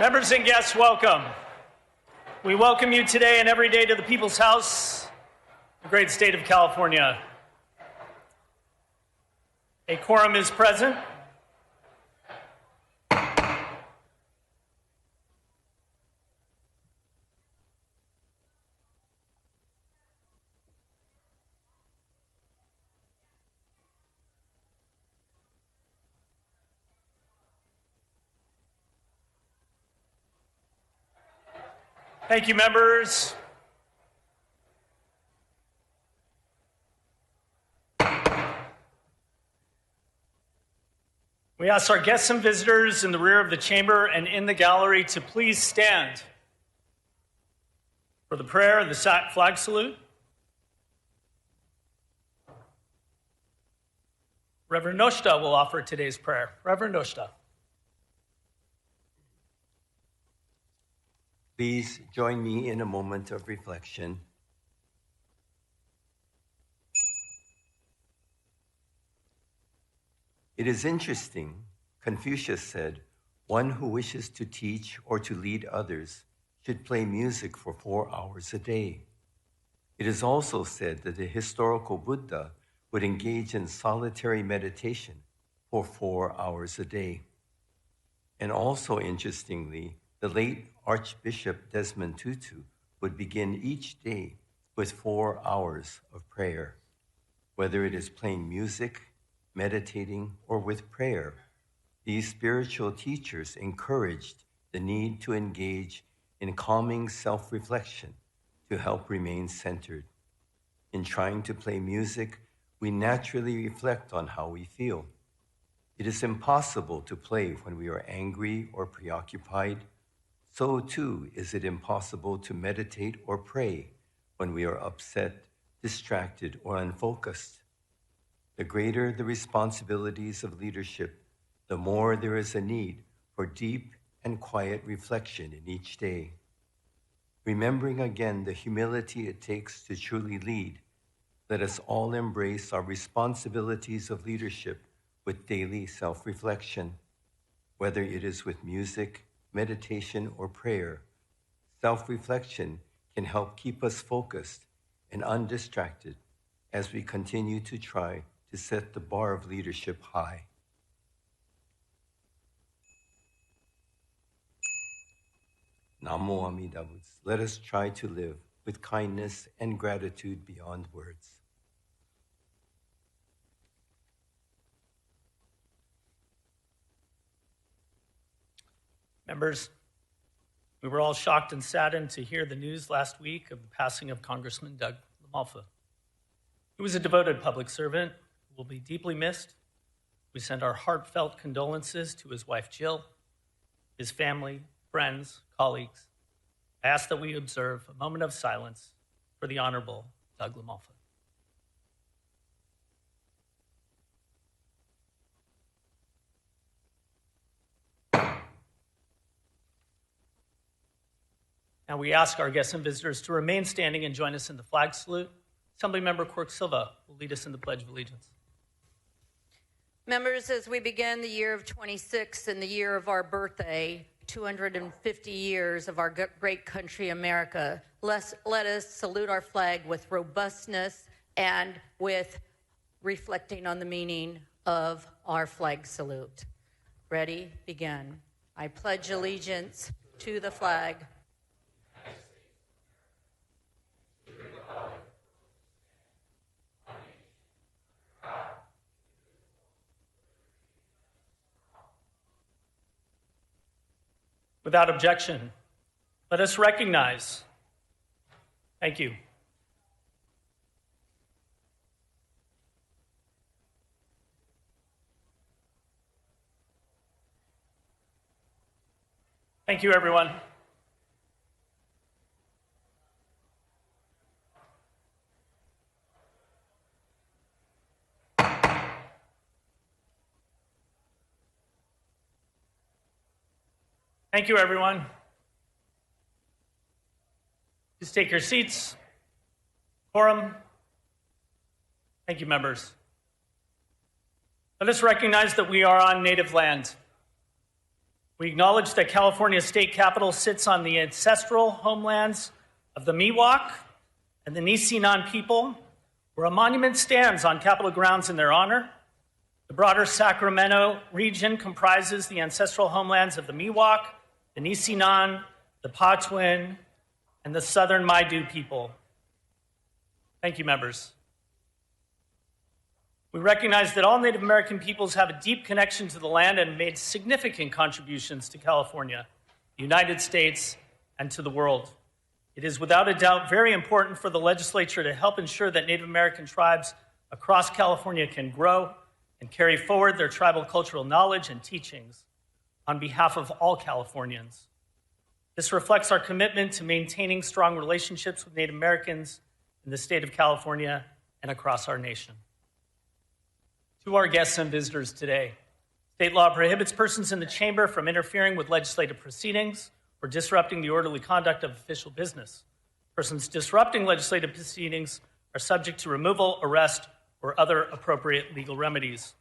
Members and guests, welcome. We welcome you today and every day to the People's House, the great state of California. A quorum is present. Thank you, members. We ask our guests and visitors in the rear of the chamber and in the gallery to please stand for the prayer and the flag salute. Reverend Noshta will offer today's prayer. Reverend Noshta. Please join me in a moment of reflection. It is interesting, Confucius said, one who wishes to teach or to lead others should play music for 4 hours a day. It is also said that the historical Buddha would engage in solitary meditation for 4 hours a day. And also interestingly, the late Archbishop Desmond Tutu would begin each day with 4 hours of prayer, whether it is playing music, meditating, or with prayer. These spiritual teachers encouraged the need to engage in calming self-reflection to help remain centered. In trying to play music, we naturally reflect on how we feel. It is impossible to play when we are angry or preoccupied. So too is it impossible to meditate or pray when we are upset, distracted, or unfocused. The greater the responsibilities of leadership, the more there is a need for deep and quiet reflection in each day. Remembering again the humility it takes to truly lead, let us all embrace our responsibilities of leadership with daily self-reflection, whether it is with music, meditation, or prayer. Self-reflection can help keep us focused and undistracted as we continue to try to set the bar of leadership high. Namo Amida Butsu. Let us try to live with kindness and gratitude beyond words. Members, we were all shocked and saddened to hear the news last week of the passing of Congressman Doug LaMalfa. He was a devoted public servant who will be deeply missed. We send our heartfelt condolences to his wife, Jill, his family, friends, colleagues. I ask that we observe a moment of silence for the Honorable Doug LaMalfa. Now we ask our guests and visitors to remain standing and join us in the flag salute. Assemblymember Quirk Silva will lead us in the Pledge of Allegiance. Members, as we begin the year of 26 and the year of our birthday, 250 years of our great country, America, let us salute our flag with robustness and with reflecting on the meaning of our flag salute. Ready, begin. I pledge allegiance to the flag Without objection, let us recognize. Thank you. Thank you, everyone. Thank you, everyone. Please take your seats. Quorum. Thank you, members. Let us recognize that we are on native land. We acknowledge that California's state capital sits on the ancestral homelands of the Miwok and the Nisenan people, where a monument stands on Capitol grounds in their honor. The broader Sacramento region comprises the ancestral homelands of the Miwok, the Nisenan, the Patwin, and the Southern Maidu people. Thank you, members. We recognize that all Native American peoples have a deep connection to the land and made significant contributions to California, the United States, and to the world. It is without a doubt very important for the legislature to help ensure that Native American tribes across California can grow and carry forward their tribal cultural knowledge and teachings on behalf of all Californians. This reflects our commitment to maintaining strong relationships with Native Americans in the state of California and across our nation. To our guests and visitors today, state law prohibits persons in the chamber from interfering with legislative proceedings or disrupting the orderly conduct of official business. Persons disrupting legislative proceedings are subject to removal, arrest, or other appropriate legal remedies.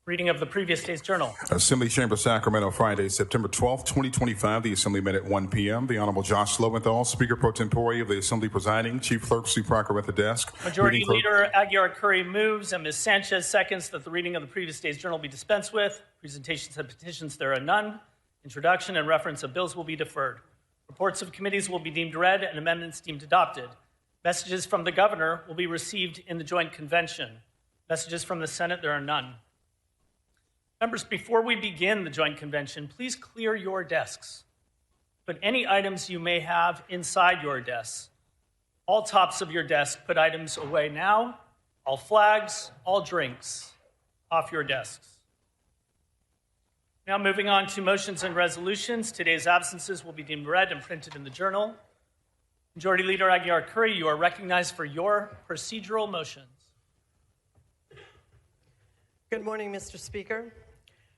Reading of the previous day's journal. Assembly Chamber, Sacramento, Friday, September 12, 2025. The Assembly met at 1 p.m. The Honorable Josh Lowenthal, Speaker Pro Tempore of the Assembly presiding, Chief Clerk Sue Parker at the desk. Majority Leader Aguiar Curry moves and Ms. Sanchez seconds that the reading of the previous day's journal be dispensed with. Presentations and petitions, there are none. Introduction and reference of bills will be deferred. Reports of committees will be deemed read and amendments deemed adopted. Messages from the governor will be received in the joint convention. Messages from the Senate, there are none. Members, before we begin the joint convention, please clear your desks. Put any items you may have inside your desks. All tops of your desk, put items away now. All flags, all drinks, off your desks. Now moving on to motions and resolutions. Today's absences will be deemed read and printed in the journal. Majority Leader Aguiar Curry, you are recognized for your procedural motions. Good morning, Mr. Speaker.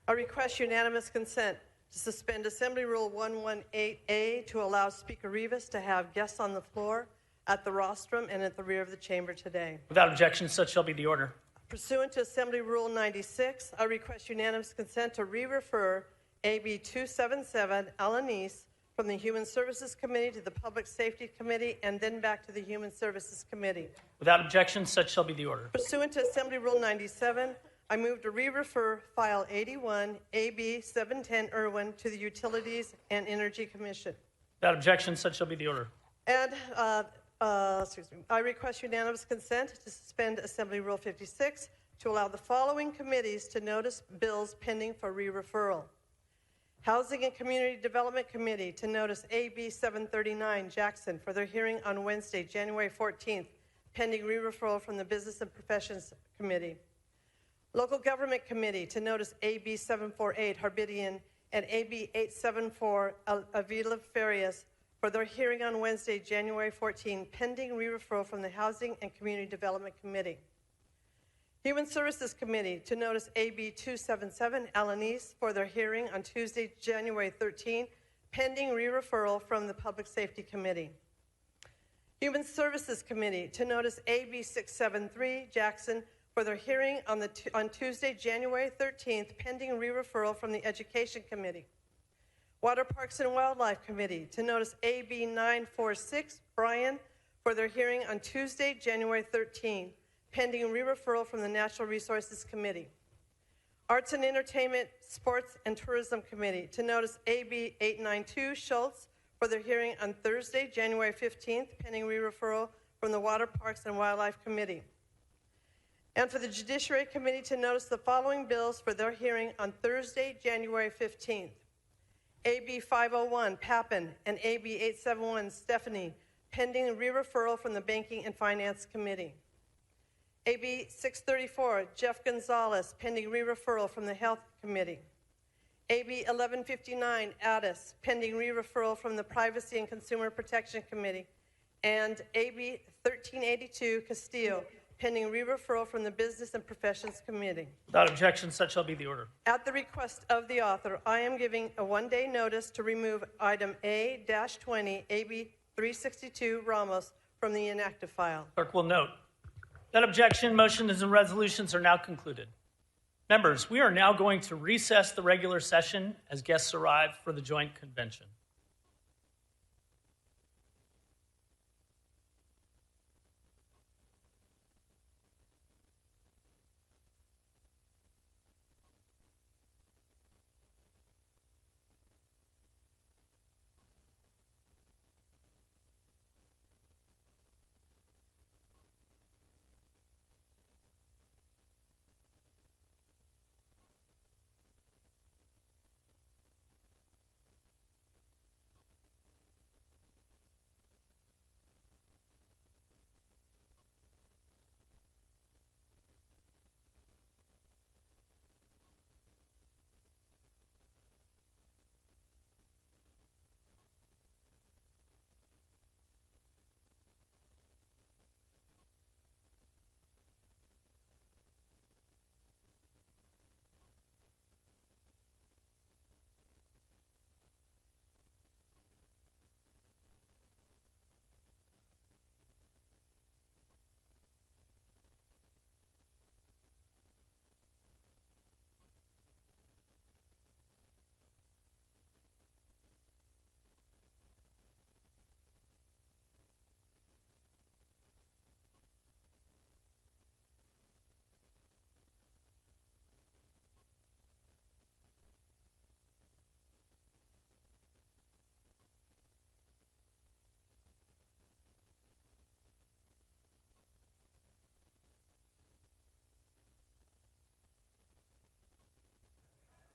I request unanimous consent to suspend Assembly Rule 118A to allow Speaker Rivas to have guests on the floor at the rostrum and at the rear of the chamber today. Without objection, such shall be the order. Pursuant to Assembly Rule 96, I request unanimous consent to re-refer AB 277 Alanis from the Human Services Committee to the Public Safety Committee and then back to the Human Services Committee. Without objection, such shall be the order. Pursuant to Assembly Rule 97, I move to re-refer File 81, AB 710 Irwin to the Utilities and Energy Commission. Without objection, such shall be the order. And I request unanimous consent to suspend Assembly Rule 56 to allow the following committees to notice bills pending for re-referral. Housing and Community Development Committee to notice AB 739 Jackson for their hearing on Wednesday, January 14th, pending re-referral from the Business and Professions Committee. Local Government Committee to notice AB 748 Harbidian and AB 874 Avila Farias for their hearing on Wednesday, January 14, pending re-referral from the Housing and Community Development Committee. Human Services Committee to notice AB 277 Alanis for their hearing on Tuesday, January 13, pending re-referral from the Public Safety Committee. Human Services Committee to notice AB 673 Jackson for their hearing on Tuesday, January 13th, pending re-referral from the Education Committee. Water Parks and Wildlife Committee to notice AB 946 Bryan for their hearing on Tuesday, January 13th, pending re-referral from the Natural Resources Committee. Arts and Entertainment, Sports and Tourism Committee to notice AB 892 Schultz for their hearing on Thursday, January 15th, pending re-referral from the Water Parks and Wildlife Committee. And for the Judiciary Committee to notice the following bills for their hearing on Thursday, January 15th. AB 501 Pappen and AB 871 Stephanie, pending re-referral from the Banking and Finance Committee. AB 634 Jeff Gonzalez, pending re-referral from the Health Committee. AB 1159 Addis, pending re-referral from the Privacy and Consumer Protection Committee. And AB 1382 Castillo, pending re-referral from the Business and Professions Committee. Without objection, such shall be the order. At the request of the author, I am giving a one-day notice to remove item A-20, AB 362 Ramos from the inactive file. Clerk will note. That objection, motions and resolutions are now concluded. Members, we are now going to recess the regular session as guests arrive for the joint convention.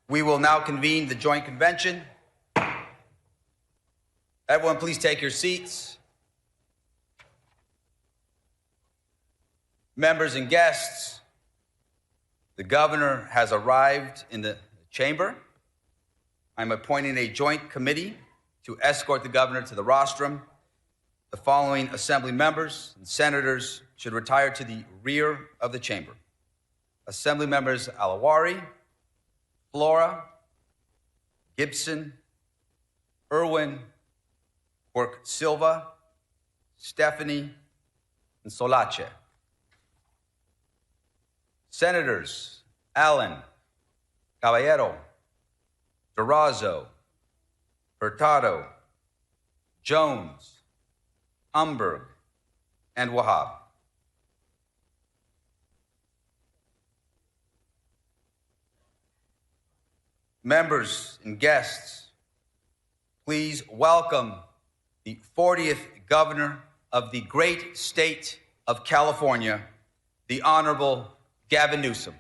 We will now convene the joint convention. Everyone, please take your seats. Members and guests, the governor has arrived in the chamber. I'm appointing a joint committee to escort the governor to the rostrum. The following assembly members and senators should retire to the rear of the chamber. Assembly members Alawari, Flora, Gibson, Irwin, Quirk Silva, Stephanie, and Solace. Senators Allen, Caballero, Durazo, Hurtado, Jones, Umberg, and Wahab. Members and guests, please welcome the 40th governor of the great state of California, the Honorable Gavin Newsom.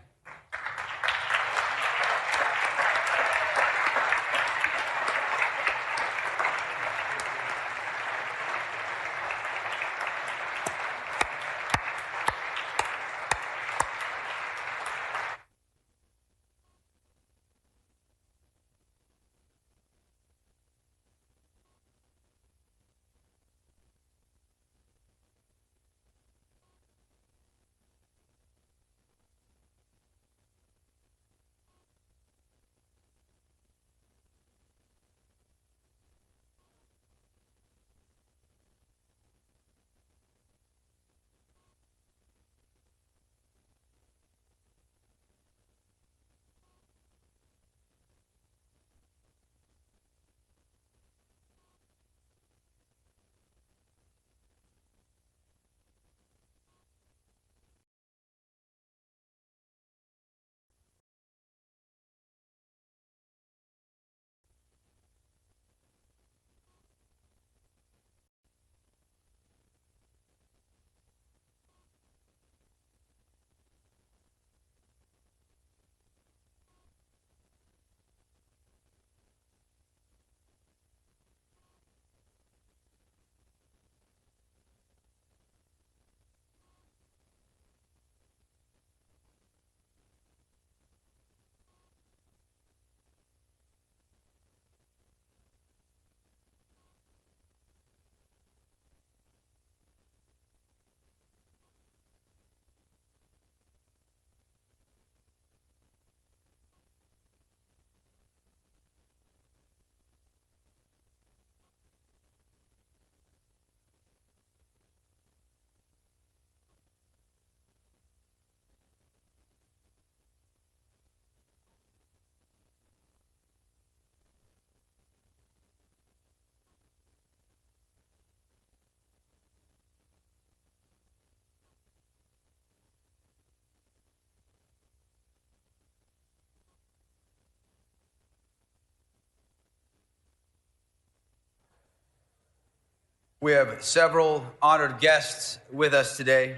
We have several honored guests with us today,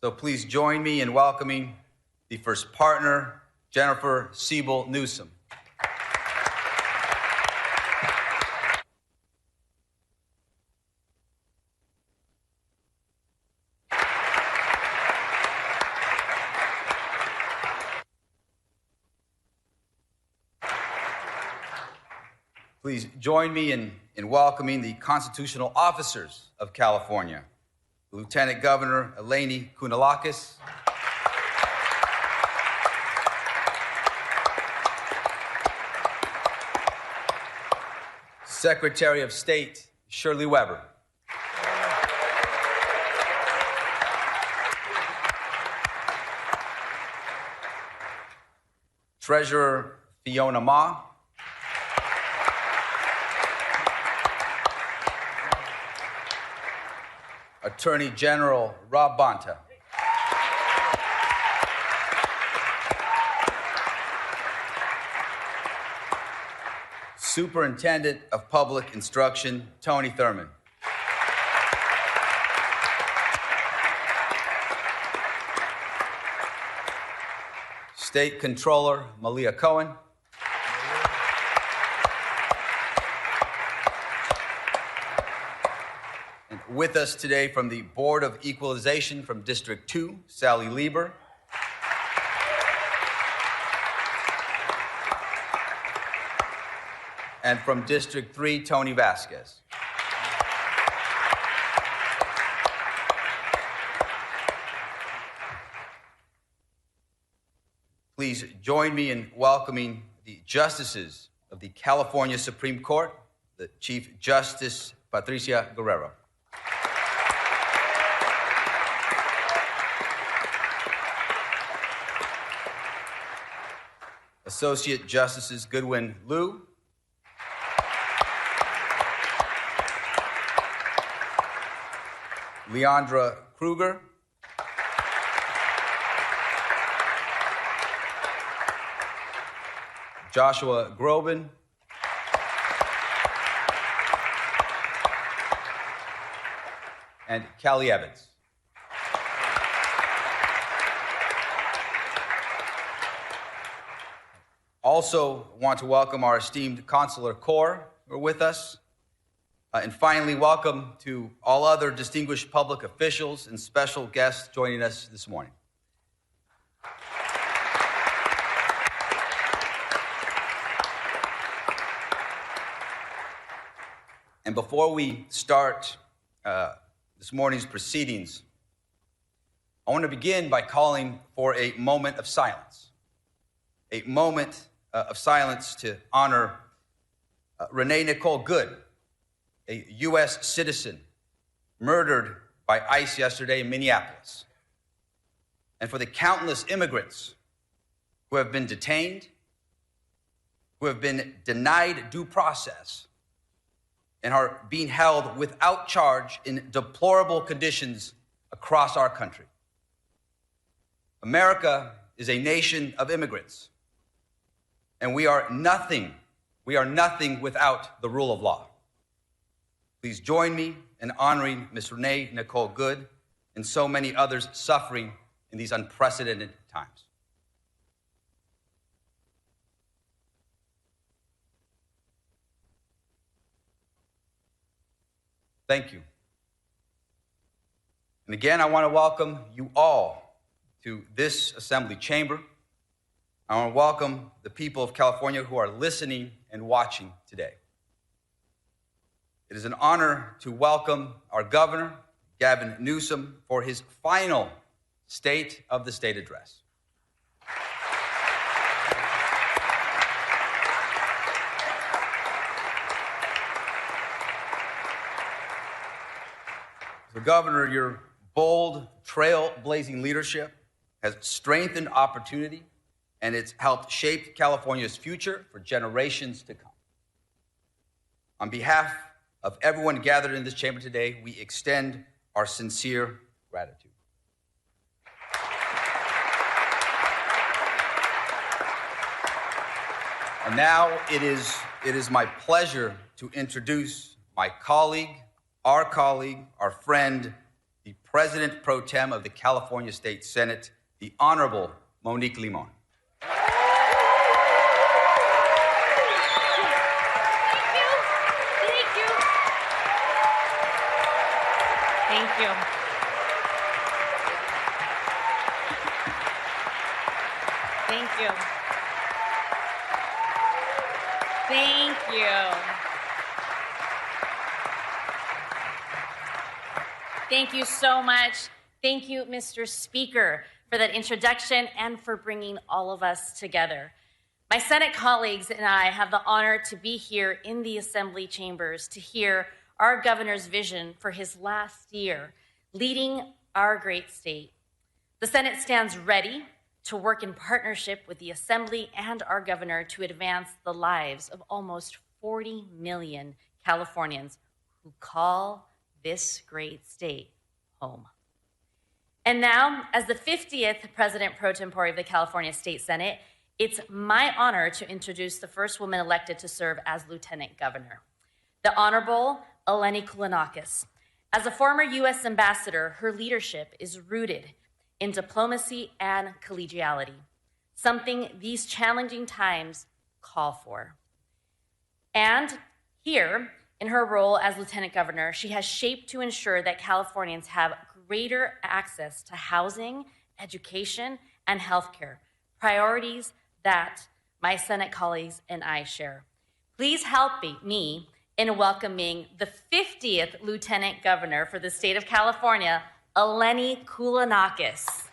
so please join me in welcoming the first partner, Jennifer Siebel Newsom. Please join me in welcoming the constitutional officers of California, Lieutenant Governor Eleni Kounalakis, Secretary of State Shirley Weber, Treasurer Fiona Ma, Attorney General Rob Bonta, Superintendent of Public Instruction Tony Thurman, State Controller Malia Cohen, and with us today from the Board of Equalization from District 2, Sally Lieber, and from District 3, Tony Vasquez. Please join me in welcoming the justices of the California Supreme Court, the Chief Justice Patricia Guerrero, Associate Justices Goodwin Liu, Leandra Kruger, Joshua Groban, and Callie Evans. Also want to welcome our esteemed Consular Corps who are with us. And finally, welcome to all other distinguished public officials and special guests joining us this morning. And before we start this morning's proceedings, I want to begin by calling for a moment of silence. A moment of silence to honor Renee Nicole Good, a U.S. citizen murdered by ICE yesterday in Minneapolis, and for the countless immigrants who have been detained, who have been denied due process, and are being held without charge in deplorable conditions across our country. America is a nation of immigrants, and we are nothing without the rule of law. Please join me in honoring Ms. Renee Nicole Good and so many others suffering in these unprecedented times. Thank you. And again, I want to welcome you all to this assembly chamber. I want to welcome the people of California who are listening and watching today. It is an honor to welcome our governor, Gavin Newsom, for his final State of the State address. So, Governor, your bold, trailblazing leadership has strengthened opportunity, and it's helped shape California's future for generations to come. On behalf of everyone gathered in this chamber today, we extend our sincere gratitude. And now it is my pleasure to introduce my colleague, our colleague, our friend, the President Pro Tem of the California State Senate, the Honorable Monique Limon. Thank you. Thank you. Thank you. Thank you so much. Thank you, Mr. Speaker, for that introduction and for bringing all of us together. My Senate colleagues and I have the honor to be here in the Assembly chambers to hear our governor's vision for his last year leading our great state. The Senate stands ready to work in partnership with the Assembly and our governor to advance the lives of almost 40 million Californians who call this great state home. And now, as the 50th President Pro Tempore of the California State Senate, it's my honor to introduce the first woman elected to serve as Lieutenant Governor, the Honorable Eleni Koulounakis. As a former U.S. ambassador, her leadership is rooted in diplomacy and collegiality, something these challenging times call for. And here, in her role as Lieutenant Governor, she has shaped to ensure that Californians have greater access to housing, education, and healthcare, priorities that my Senate colleagues and I share. Please help me in welcoming the 50th Lieutenant Governor for the state of California, Eleni Koulounakis.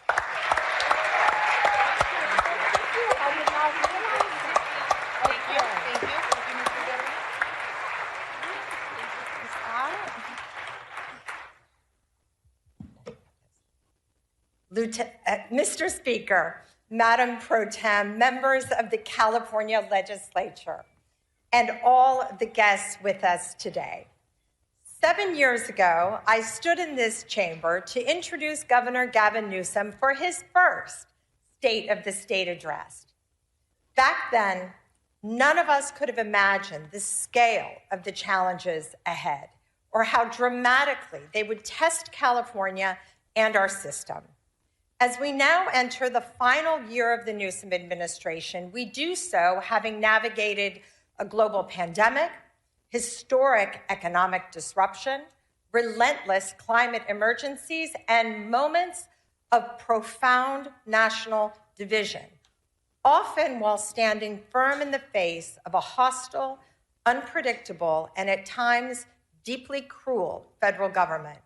Mr. Speaker, Madam Pro Tem, members of the California Legislature, and all the guests with us today. 7 years ago, I stood in this chamber to introduce Governor Gavin Newsom for his first State of the State address. Back then, none of us could have imagined the scale of the challenges ahead or how dramatically they would test California and our system. As we now enter the final year of the Newsom administration, we do so having navigated a global pandemic, historic economic disruption, relentless climate emergencies, and moments of profound national division, often while standing firm in the face of a hostile, unpredictable, and at times deeply cruel federal government.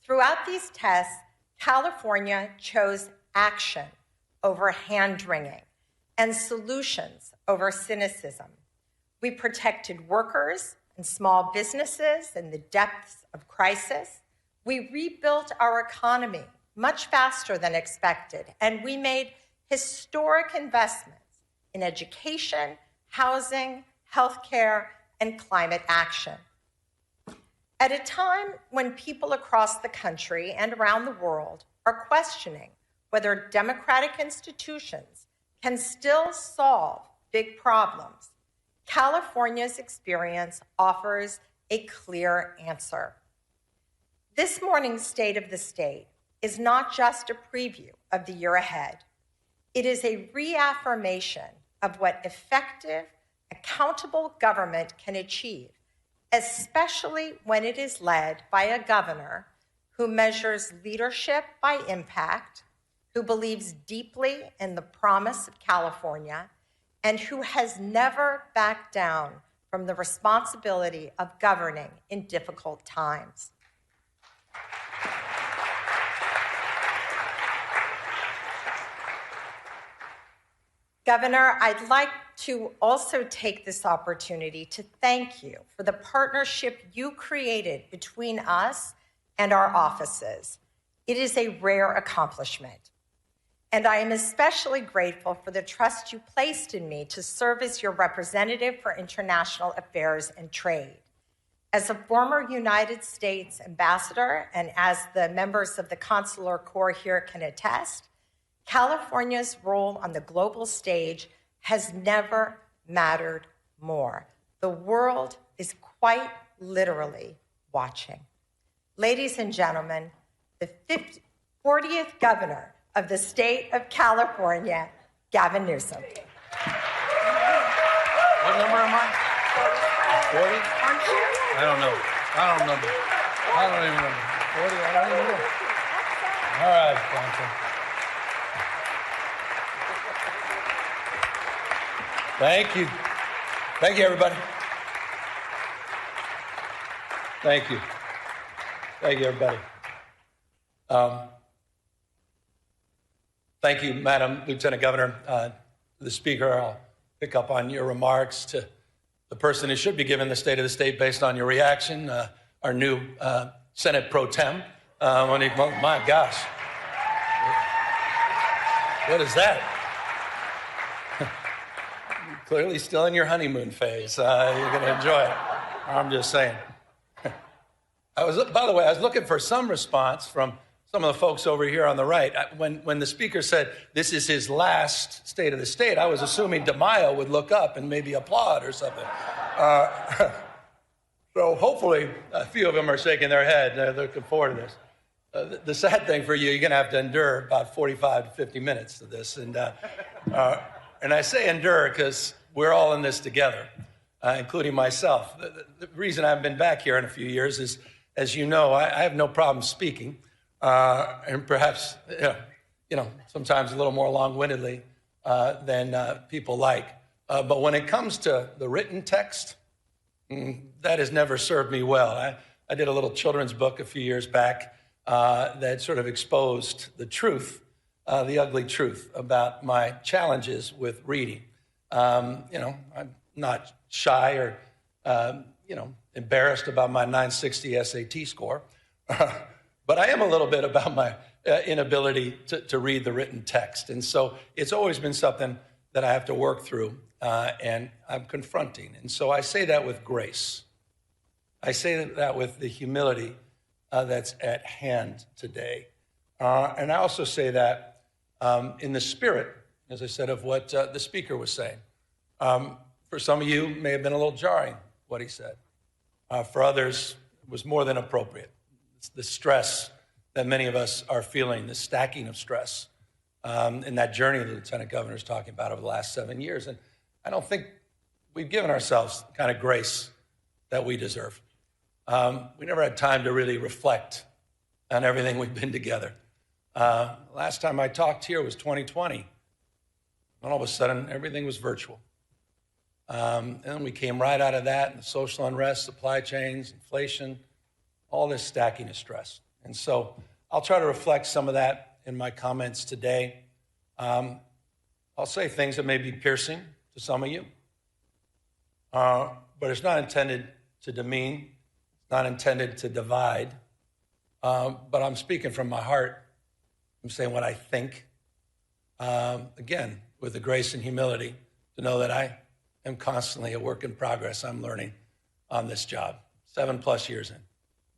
Throughout these tests, California chose action over hand-wringing and solutions over cynicism. We protected workers and small businesses in the depths of crisis. We rebuilt our economy much faster than expected, and we made historic investments in education, housing, healthcare, and climate action. At a time when people across the country and around the world are questioning whether democratic institutions can still solve big problems, California's experience offers a clear answer. This morning's State of the State is not just a preview of the year ahead. It is a reaffirmation of what effective, accountable government can achieve, especially when it is led by a governor who measures leadership by impact, who believes deeply in the promise of California, and who has never backed down from the responsibility of governing in difficult times. Governor, I'd like to also take this opportunity to thank you for the partnership you created between us and our offices. It is a rare accomplishment. And I am especially grateful for the trust you placed in me to serve as your representative for international affairs and trade. As a former United States ambassador and as the members of the Consular Corps here can attest, California's role on the global stage has never mattered more. The world is quite literally watching. Ladies and gentlemen, the 40th governor of the state of California, Gavin Newsom. What number am I? 40? I don't know. I don't remember. I don't even remember. 40? I don't even know. All right, Blanca. Thank you. Thank you, everybody. Thank you. Thank you, everybody. Thank you, Madam Lieutenant Governor. The Speaker, I'll pick up on your remarks to the person who should be given the State of the State based on your reaction, our new Senate Pro Tem. My gosh. What is that? Clearly still in your honeymoon phase. You're going to enjoy it. I'm just saying. By the way, I was looking for some response from some of the folks over here on the right. When the Speaker said this is his last State of the State, I was assuming DeMaio would look up and maybe applaud or something. So hopefully a few of them are shaking their head. They're looking forward to this. The sad thing for you, you're going to have to endure about 45 to 50 minutes of this. And I say endure because we're all in this together, including myself. The reason I've been back here in a few years is, as you know, I have no problem speaking. And perhaps, sometimes a little more long-windedly than people like. But when it comes to the written text, that has never served me well. I did a little children's book a few years back that sort of exposed the truth, the ugly truth about my challenges with reading. I'm not shy or, embarrassed about my 960 SAT score. But I am a little bit about my inability to read the written text. And so it's always been something that I have to work through and I'm confronting. And so I say that with grace. I say that with the humility that's at hand today. And I also say that in the spirit, as I said, of what the Speaker was saying. For some of you, it may have been a little jarring what he said. For others, it was more than appropriate. The stress that many of us are feeling, the stacking of stress, in that journey the Lieutenant Governor is talking about over the last 7 years. And I don't think we've given ourselves the kind of grace that we deserve. We never had time to really reflect on everything we've been together. Last time I talked here was 2020. And all of a sudden, everything was virtual. And then we came right out of that, and the social unrest, supply chains, inflation, all this stacking of stress. And so I'll try to reflect some of that in my comments today. I'll say things that may be piercing to some of you, but it's not intended to demean, it's not intended to divide, but I'm speaking from my heart. I'm saying what I think, again, with the grace and humility to know that I am constantly a work in progress. I'm learning on this job, 7+ years in.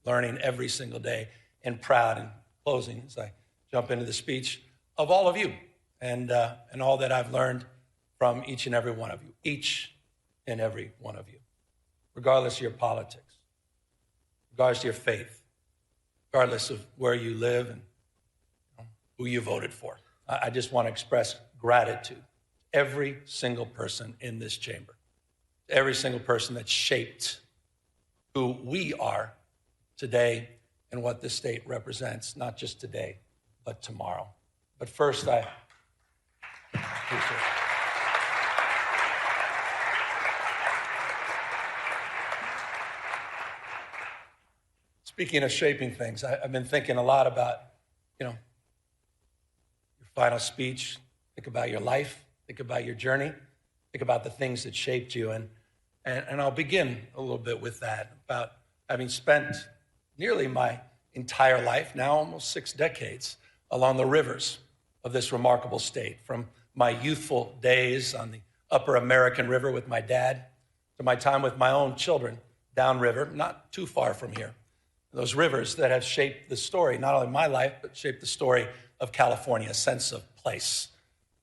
Learning every single day, and proud in closing as I jump into the speech of all of you and all that I've learned from each and every one of you, each and every one of you, regardless of your politics, regardless of your faith, regardless of where you live and who you voted for. I just want to express gratitude to every single person in this chamber, every single person that shaped who we are today and what this state represents, not just today, but tomorrow. But first, I appreciate it. Speaking of shaping things, I've been thinking a lot about, your final speech. Think about your life. Think about your journey. Think about the things that shaped you. And I'll begin a little bit with that, about having spent nearly my entire life, now almost 6 decades, along the rivers of this remarkable state, from my youthful days on the upper American River with my dad to my time with my own children downriver, not too far from here. Those rivers that have shaped the story, not only my life, but shaped the story of California, a sense of place,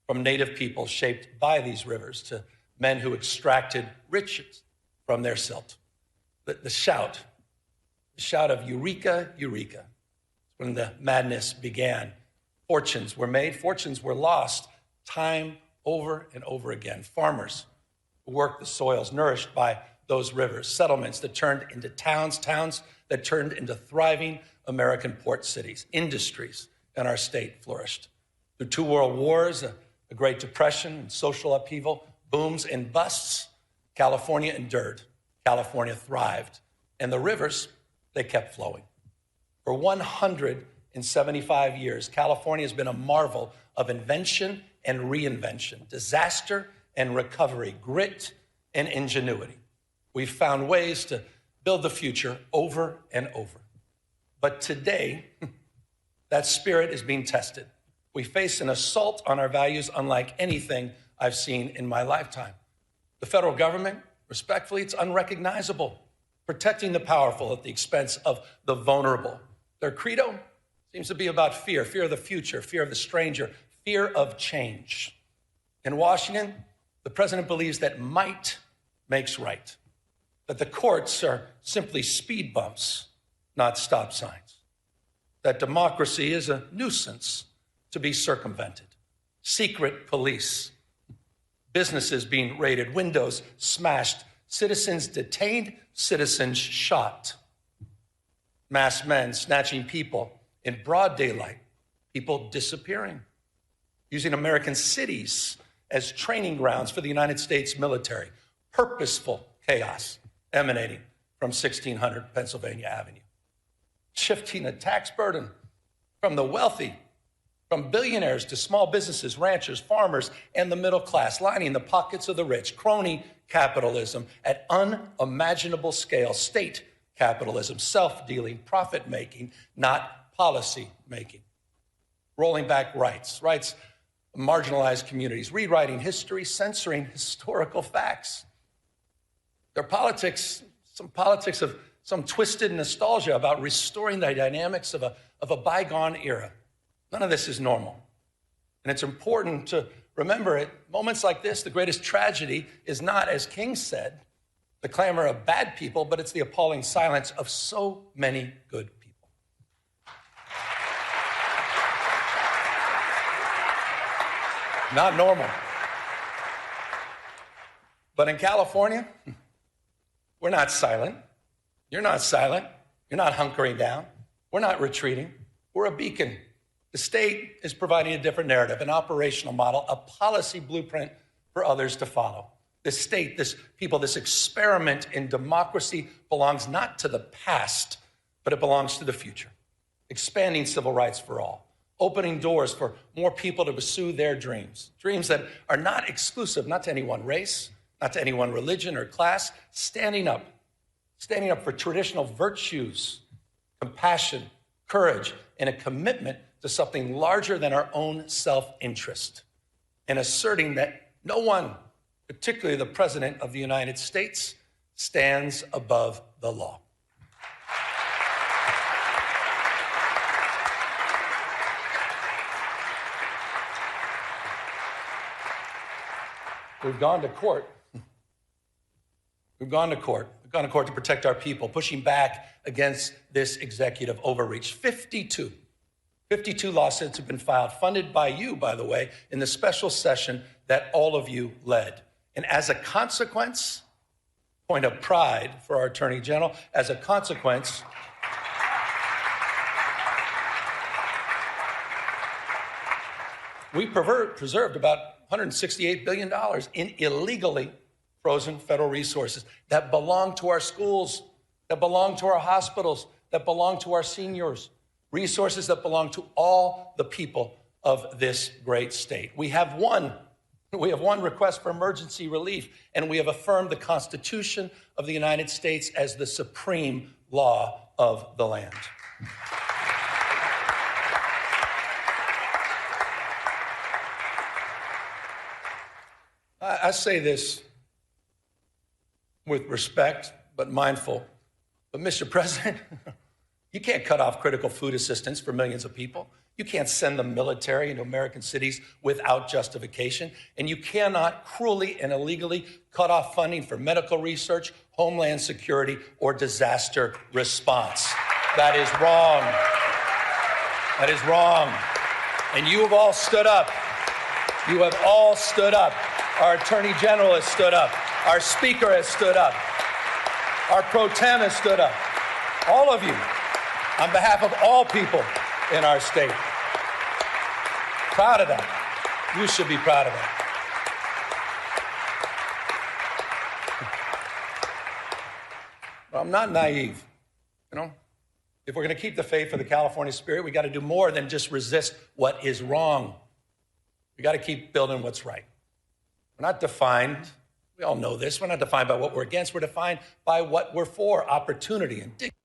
from native people shaped by these rivers to men who extracted riches from their silt. The a shout of Eureka, Eureka. When the madness began, fortunes were made, fortunes were lost, time over and over again. Farmers who worked the soils nourished by those rivers, settlements that turned into towns, towns that turned into thriving American port cities, industries in our state flourished. Through 2 world wars, a Great Depression, and social upheaval, booms and busts, California endured. California thrived. And the rivers, they kept flowing. For 175 years, California has been a marvel of invention and reinvention, disaster and recovery, grit and ingenuity. We've found ways to build the future over and over. But today, that spirit is being tested. We face an assault on our values unlike anything I've seen in my lifetime. The federal government, respectfully, it's unrecognizable, protecting the powerful at the expense of the vulnerable. Their credo seems to be about fear, fear of the future, fear of the stranger, fear of change. In Washington, the president believes that might makes right, that the courts are simply speed bumps, not stop signs, that democracy is a nuisance to be circumvented, secret police, businesses being raided, windows smashed, citizens detained, citizens shot, masked men snatching people in broad daylight, people disappearing, using American cities as training grounds for the United States military, purposeful chaos emanating from 1600 Pennsylvania Avenue, shifting a tax burden from the wealthy, from billionaires to small businesses, ranchers, farmers, and the middle class, lining the pockets of the rich, crony capitalism at unimaginable scale, state capitalism, self-dealing, profit-making, not policy-making, rolling back rights of marginalized communities, rewriting history, censoring historical facts. Their politics, of some twisted nostalgia about restoring the dynamics of a bygone era. None of this is normal. And it's important to remember at moments like this, the greatest tragedy is not, as King said, the clamor of bad people, but it's the appalling silence of so many good people. Not normal. But in California, we're not silent. You're not silent. You're not hunkering down. We're not retreating. We're a beacon. The state is providing a different narrative, an operational model, a policy blueprint for others to follow. This state, this people, this experiment in democracy belongs not to the past, but it belongs to the future. Expanding civil rights for all, opening doors for more people to pursue their dreams, dreams that are not exclusive, not to any one race, not to any one religion or class, standing up for traditional virtues, compassion, courage, and a commitment to something larger than our own self-interest, and asserting that no one, particularly the President of the United States, stands above the law. We've gone to court. We've gone to court to protect our people, pushing back against this executive overreach. 52 lawsuits have been filed, funded by you, by the way, in the special session that all of you led. And as a consequence, point of pride for our Attorney General, as a consequence, we preserved about $168 billion in illegally frozen federal resources that belong to our schools, that belong to our hospitals, that belong to our seniors, resources that belong to all the people of this great state. We have one request for emergency relief, and we have affirmed the Constitution of the United States as the supreme law of the land. I say this with respect, but mindful. But Mr. President, you can't cut off critical food assistance for millions of people. You can't send the military into American cities without justification. And you cannot cruelly and illegally cut off funding for medical research, homeland security, or disaster response. That is wrong. That is wrong. And you have all stood up. You have all stood up. Our Attorney General has stood up. Our Speaker has stood up. Our Pro Tem has stood up. All of you, on behalf of all people in our state. Proud of that. You should be proud of that. Well, I'm not naive. If we're going to keep the faith for the California spirit, we got to do more than just resist what is wrong. We got to keep building what's right. We're not defined, we all know this, we're not defined by what we're against, we're defined by what we're for, opportunity and dignity,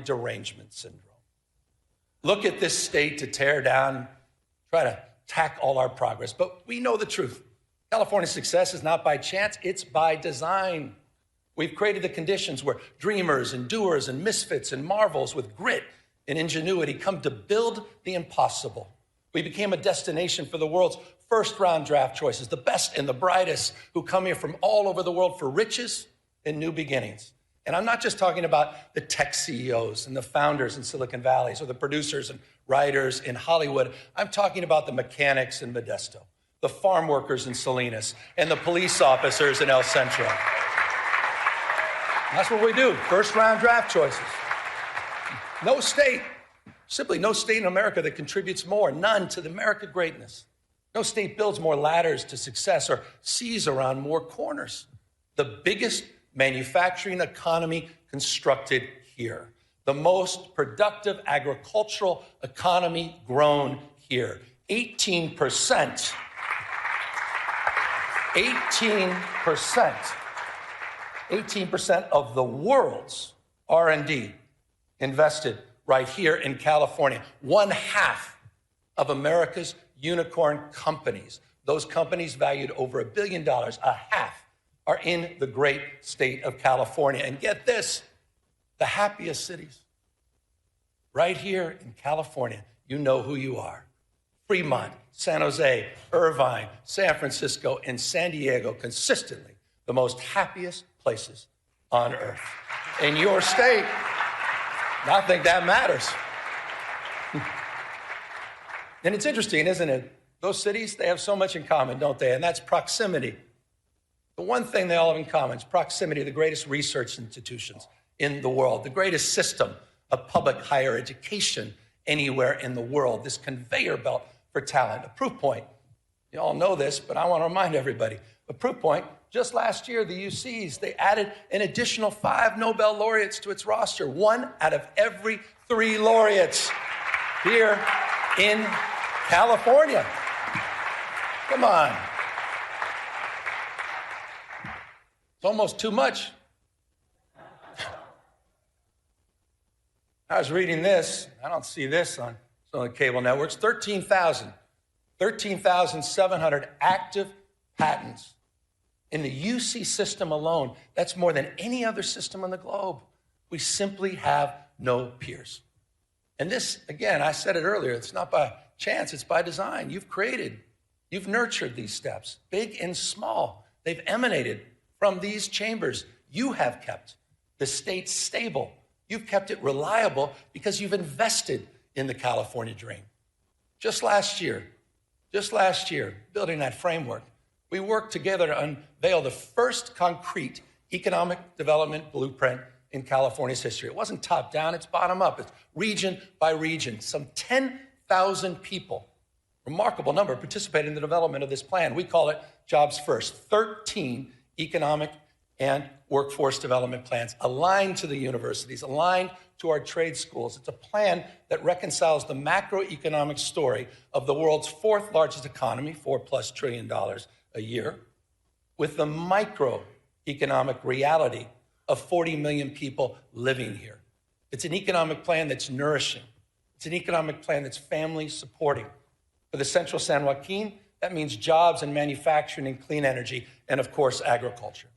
derangement syndrome. Look at this state to tear down, try to attack all our progress, but we know the truth. California's success is not by chance, it's by design. We've created the conditions where dreamers and doers and misfits and marvels with grit and ingenuity come to build the impossible. We became a destination for the world's first-round draft choices, the best and the brightest who come here from all over the world for riches and new beginnings. And I'm not just talking about the tech CEOs and the founders in Silicon Valley or the producers and writers in Hollywood. I'm talking about the mechanics in Modesto, the farm workers in Salinas, and the police officers in El Centro. That's what we do, first-round draft choices. No state, simply no state in America that contributes more, none, to the American greatness. No state builds more ladders to success or sees around more corners. The biggest manufacturing economy constructed here. The most productive agricultural economy grown here. 18%. 18% of the world's R&D invested right here in California. 1/2 of America's unicorn companies, those companies valued over $1 billion, 1/2 are in the great state of California. And get this, the happiest cities, right here in California, you know who you are. Fremont, San Jose, Irvine, San Francisco, and San Diego, consistently the most happiest places on earth. In your state, I think that matters. And it's interesting, isn't it? Those cities, they have so much in common, don't they? And that's proximity. The one thing they all have in common is proximity to the greatest research institutions in the world, the greatest system of public higher education anywhere in the world, this conveyor belt for talent. A proof point, you all know this, but I want to remind everybody, a proof point, just last year, the UCs, they added an additional 5 Nobel laureates to its roster, 1 out of every 3 laureates here in California. Come on. It's almost too much. I was reading this. I don't see this on some of the cable networks. 13,700 active patents in the UC system alone. That's more than any other system on the globe. We simply have no peers. And this, again, I said it earlier, it's not by chance, it's by design. You've created, you've nurtured these steps, big and small. They've emanated from these chambers. You have kept the state stable. You've kept it reliable because you've invested in the California dream. Just last year, building that framework, we worked together to unveil the first concrete economic development blueprint in California's history. It wasn't top down, it's bottom up. It's region by region. Some 10,000 people, remarkable number, participated in the development of this plan. We call it Jobs First. 13 economic and workforce development plans aligned to the universities, aligned to our trade schools. It's a plan that reconciles the macroeconomic story of the world's 4th largest economy, $4+ trillion a year, with the microeconomic reality of 40 million people living here. It's an economic plan that's nourishing. It's an economic plan that's family supporting. For the Central San Joaquin, that means jobs in manufacturing and clean energy, and of course, agriculture.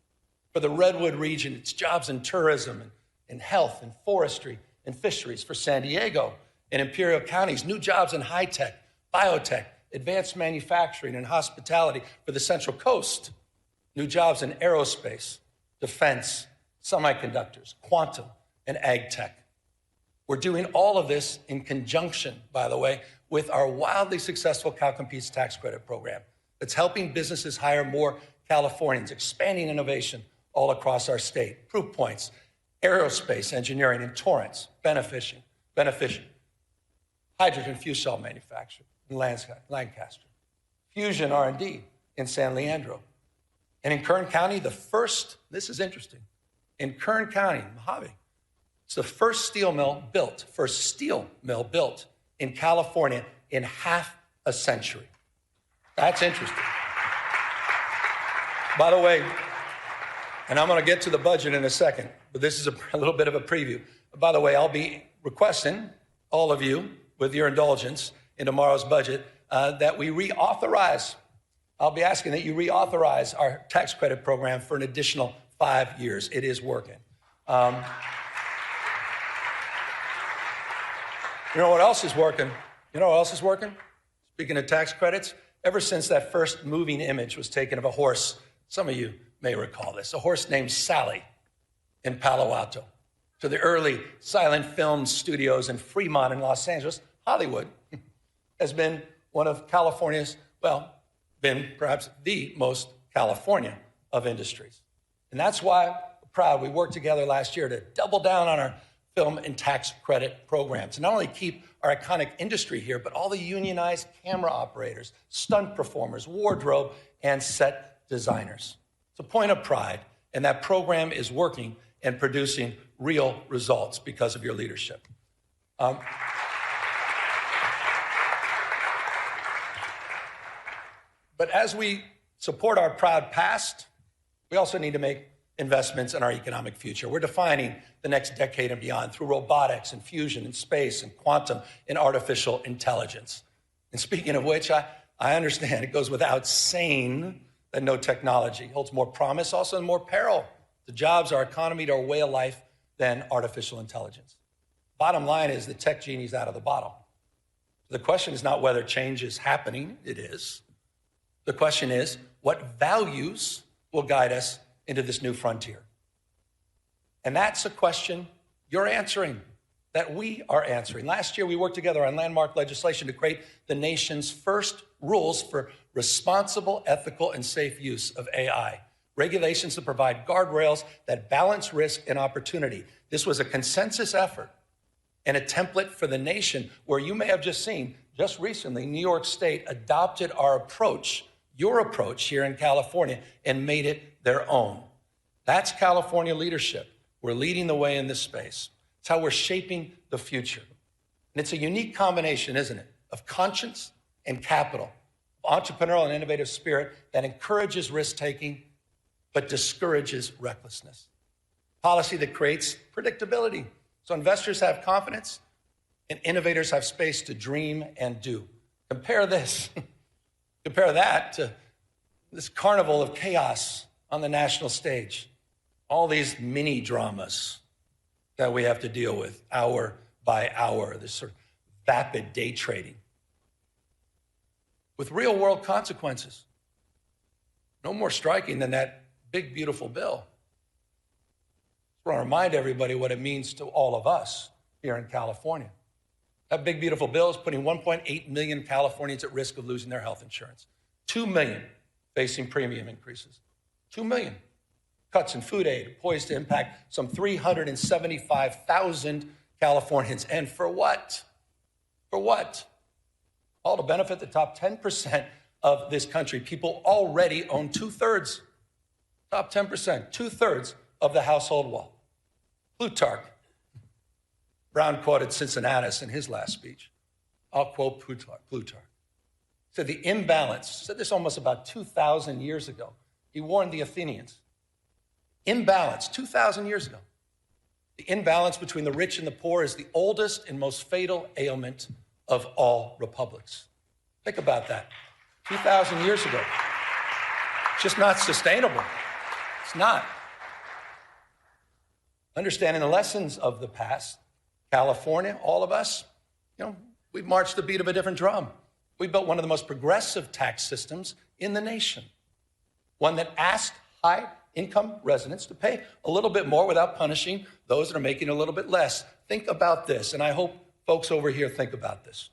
For the Redwood region, it's jobs in tourism and health and forestry and fisheries. For San Diego and Imperial counties, new jobs in high-tech, biotech, advanced manufacturing and hospitality. For the Central Coast, new jobs in aerospace, defense, semiconductors, quantum, and ag tech. We're doing all of this in conjunction, by the way, with our wildly successful Cal Competes tax credit program that's helping businesses hire more Californians, expanding innovation all across our state. Proof points, aerospace engineering in Torrance, benefiting. Hydrogen fuel cell manufacturing in Lancaster. Fusion R&D in San Leandro. And in Kern County, this is interesting, in Kern County, Mojave, it's the first steel mill built in California in half a century. That's interesting. By the way, and I'm going to get to the budget in a second, but this is a little bit of a preview. By the way, I'll be requesting all of you, with your indulgence in tomorrow's budget, that we reauthorize. I'll be asking that you reauthorize our tax credit program for an additional 5 years. It is working. You know what else is working? Speaking of tax credits, ever since that first moving image was taken of a horse, some of you may recall this, a horse named Sally in Palo Alto, to the early silent film studios in Fremont in Los Angeles, Hollywood has been one of California's, been perhaps the most California of industries. And that's why we're proud we worked together last year to double down on our film and tax credit programs. And not only keep our iconic industry here, but all the unionized camera operators, stunt performers, wardrobe, and set designers. It's a point of pride, and that program is working and producing real results because of your leadership. But as we support our proud past, we also need to make investments in our economic future. We're defining the next decade and beyond through robotics and fusion and space and quantum and artificial intelligence. And speaking of which, I understand it goes without saying that no technology holds more promise, also and more peril to jobs, our economy, to our way of life than artificial intelligence. Bottom line is the tech genie's out of the bottle. The question is not whether change is happening, it is. The question is, what values will guide us into this new frontier? And that's a question you're answering, that we are answering. Last year, we worked together on landmark legislation to create the nation's first rules for responsible, ethical, and safe use of AI. Regulations that provide guardrails that balance risk and opportunity. This was a consensus effort and a template for the nation where you may have just seen, just recently, New York State adopted our approach, your approach here in California, and made it their own. That's California leadership. We're leading the way in this space. It's how we're shaping the future. And it's a unique combination, isn't it, of conscience and capital, entrepreneurial and innovative spirit that encourages risk-taking but discourages recklessness. Policy that creates predictability, so investors have confidence and innovators have space to dream and do. Compare that to this carnival of chaos on the national stage. All these mini dramas that we have to deal with hour by hour, this sort of vapid day trading with real world consequences. No more striking than that big, beautiful bill. I want to remind everybody what it means to all of us here in California. That big, beautiful bill is putting 1.8 million Californians at risk of losing their health insurance. 2 million facing premium increases. 2 million. Cuts in food aid poised to impact some 375,000 Californians. And for what? For what? All to benefit the top 10% of this country. People already own 2/3. Top 10%, 2/3 of the household wealth. Plutarch. Brown quoted Cincinnatus in his last speech. I'll quote Plutarch. Said the imbalance, said this almost about 2,000 years ago. He warned the Athenians. Imbalance, 2,000 years ago. The imbalance between the rich and the poor is the oldest and most fatal ailment of all republics. Think about that. 2,000 years ago. It's just not sustainable. It's not. Understanding the lessons of the past, California, all of us, we've marched the beat of a different drum. We built one of the most progressive tax systems in the nation, one that asked high income residents to pay a little bit more without punishing those that are making a little bit less. Think about this, and I hope folks over here think about this.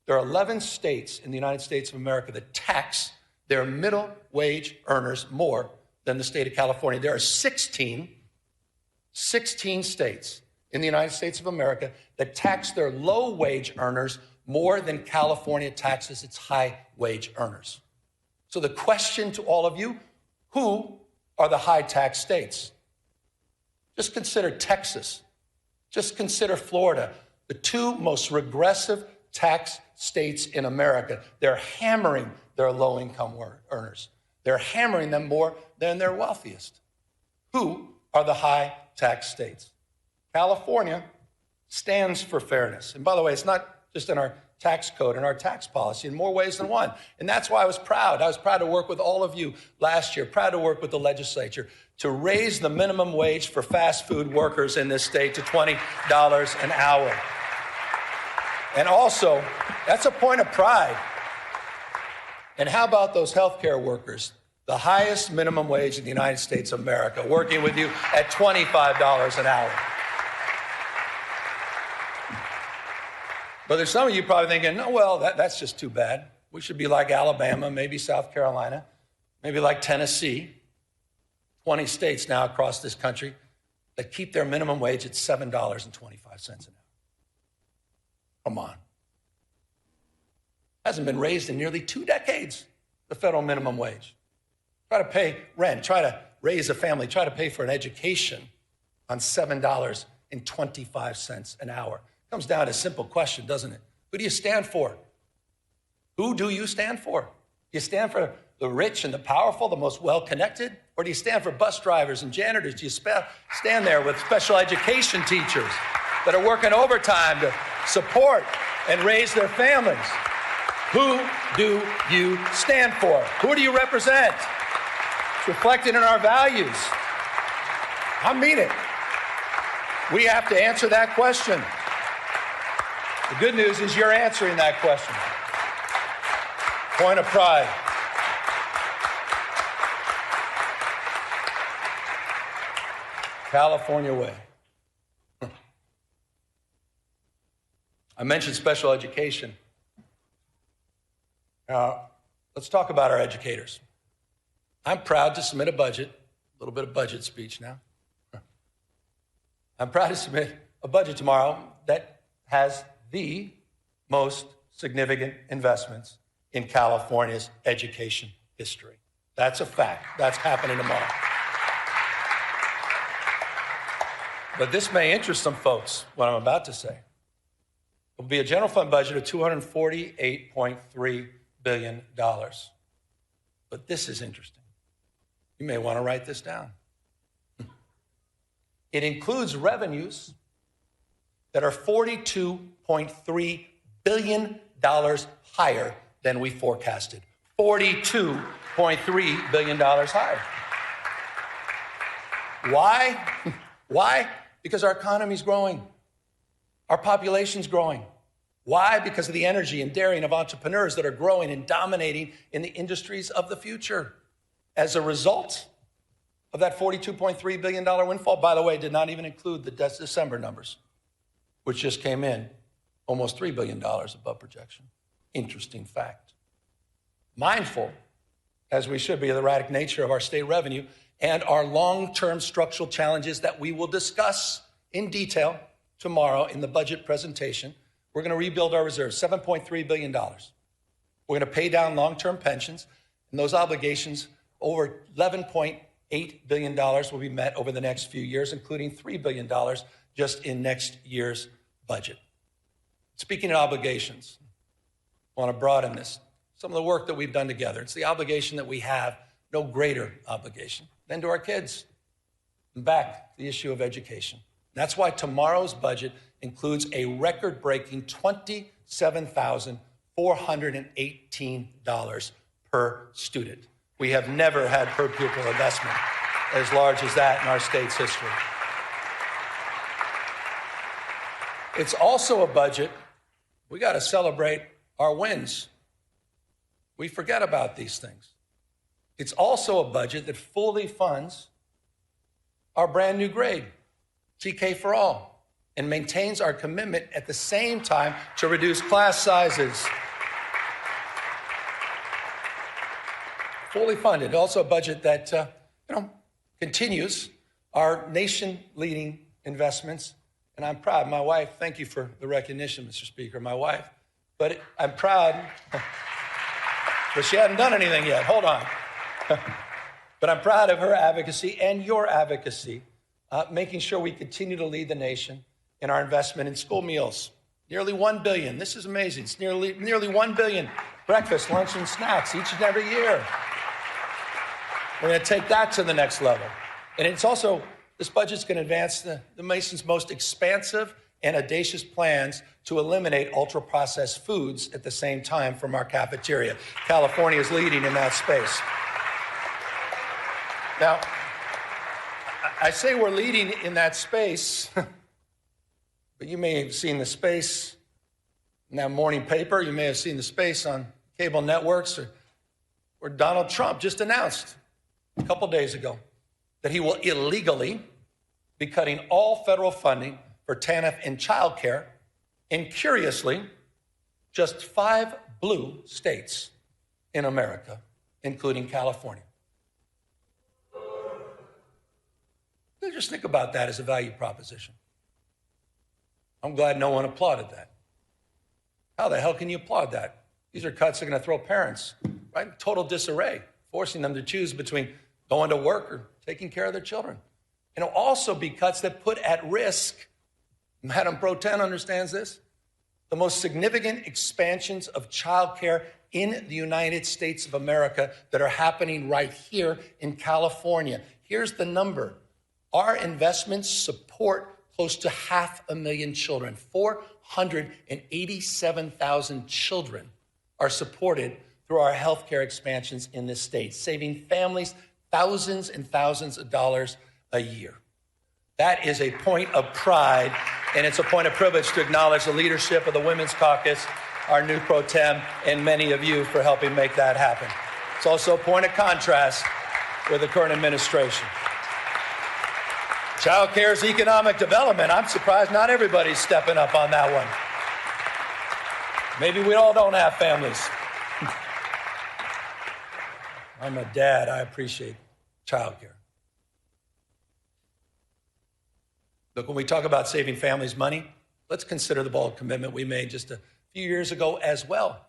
There are 11 states in the United States of America that tax their middle wage earners more than the state of California. There are 16 states in the United States of America that tax their low wage earners more than California taxes its high wage earners. So the question to all of you, who are the high tax states? Just consider Texas. Just consider Florida, the two most regressive tax states in America. They're hammering their low-income earners. They're hammering them more than their wealthiest. Who are the high tax states? California stands for fairness. And by the way, it's not just in our tax code and our tax policy in more ways than one. And that's why I was proud. I was proud to work with all of you last year, proud to work with the legislature to raise the minimum wage for fast food workers in this state to $20 an hour. And also, that's a point of pride. And how about those healthcare workers, the highest minimum wage in the United States of America, working with you at $25 an hour? But there's some of you probably thinking, no, well, that's just too bad. We should be like Alabama, maybe South Carolina, maybe like Tennessee. 20 states now across this country that keep their minimum wage at $7.25 an hour. Come on. Hasn't been raised in nearly 2 decades, the federal minimum wage. Try to pay rent, try to raise a family, try to pay for an education on $7.25 an hour. Comes down to a simple question, doesn't it? Who do you stand for? Who do you stand for? Do you stand for the rich and the powerful, the most well-connected? Or do you stand for bus drivers and janitors? Do you stand there with special education teachers that are working overtime to support and raise their families? Who do you stand for? Who do you represent? It's reflected in our values. I mean it. We have to answer that question. The good news is you're answering that question. Point of pride. California way. I mentioned special education. Let's talk about our educators. I'm proud to submit a budget, a little bit of budget speech now. I'm proud to submit a budget tomorrow that has the most significant investments in California's education history. That's a fact. That's happening tomorrow. But this may interest some folks, what I'm about to say. It will be a general fund budget of $248.3 billion. But this is interesting. You may want to write this down. It includes revenues that are $42.3 billion higher than we forecasted. $42.3 billion higher. Why? Why? Because our economy's growing. Our population's growing. Why? Because of the energy and daring of entrepreneurs that are growing and dominating in the industries of the future. As a result of that $42.3 billion windfall, by the way, did not even include the December numbers, which just came in almost $3 billion above projection. Interesting fact. Mindful, as we should be, of the erratic nature of our state revenue and our long-term structural challenges that we will discuss in detail tomorrow in the budget presentation, we're going to rebuild our reserves, $7.3 billion. We're going to pay down long-term pensions, and those obligations, over $11.8 billion will be met over the next few years, including $3 billion just in next year's budget. Speaking of obligations, I want to broaden this. Some of the work that we've done together. It's the obligation that we have, no greater obligation than to our kids. And back to the issue of education. That's why tomorrow's budget includes a record-breaking $27,418 per student. We have never had per pupil investment as large as that in our state's history. It's also a budget, we got to celebrate our wins. We forget about these things. It's also a budget that fully funds our brand new grade, TK for all, and maintains our commitment at the same time to reduce class sizes. Fully funded. Also a budget that continues our nation-leading investments. And I'm proud. My wife, thank you for the recognition, Mr. Speaker, my wife. But I'm proud, but she hadn't done anything yet. Hold on. But I'm proud of her advocacy and your advocacy, making sure we continue to lead the nation in our investment in school meals. Nearly $1 billion. This is amazing. It's nearly $1 billion breakfast, lunch, and snacks each and every year. We're going to take that to the next level. And it's also, this budget's going to advance the nation's most expansive and audacious plans to eliminate ultra-processed foods at the same time from our cafeteria. California is leading in that space. Now, I say we're leading in that space, but you may have seen the space in that morning paper. You may have seen the space on cable networks, or Donald Trump just announced a couple days ago that he will illegally be cutting all federal funding for TANF and childcare in, curiously, just 5 blue states in America, including California. Just think about that as a value proposition. I'm glad no one applauded that. How the hell can you applaud that? These are cuts that are going to throw parents, right, in total disarray, forcing them to choose between going to work or taking care of their children. And it'll also be cuts that put at risk, Madam Pro Tem understands this, the most significant expansions of childcare in the United States of America that are happening right here in California. Here's the number. Our investments support close to 500,000 children. 487,000 children are supported through our healthcare expansions in this state, saving families thousands and thousands of dollars a year. That is a point of pride, and it's a point of privilege to acknowledge the leadership of the Women's Caucus, our new pro tem, and many of you for helping make that happen. It's also a point of contrast with the current administration. Child care is economic development. I'm surprised not everybody's stepping up on that one. Maybe we all don't have families. I'm a dad. I appreciate child care. Look, when we talk about saving families money, let's consider the bold commitment we made just a few years ago as well.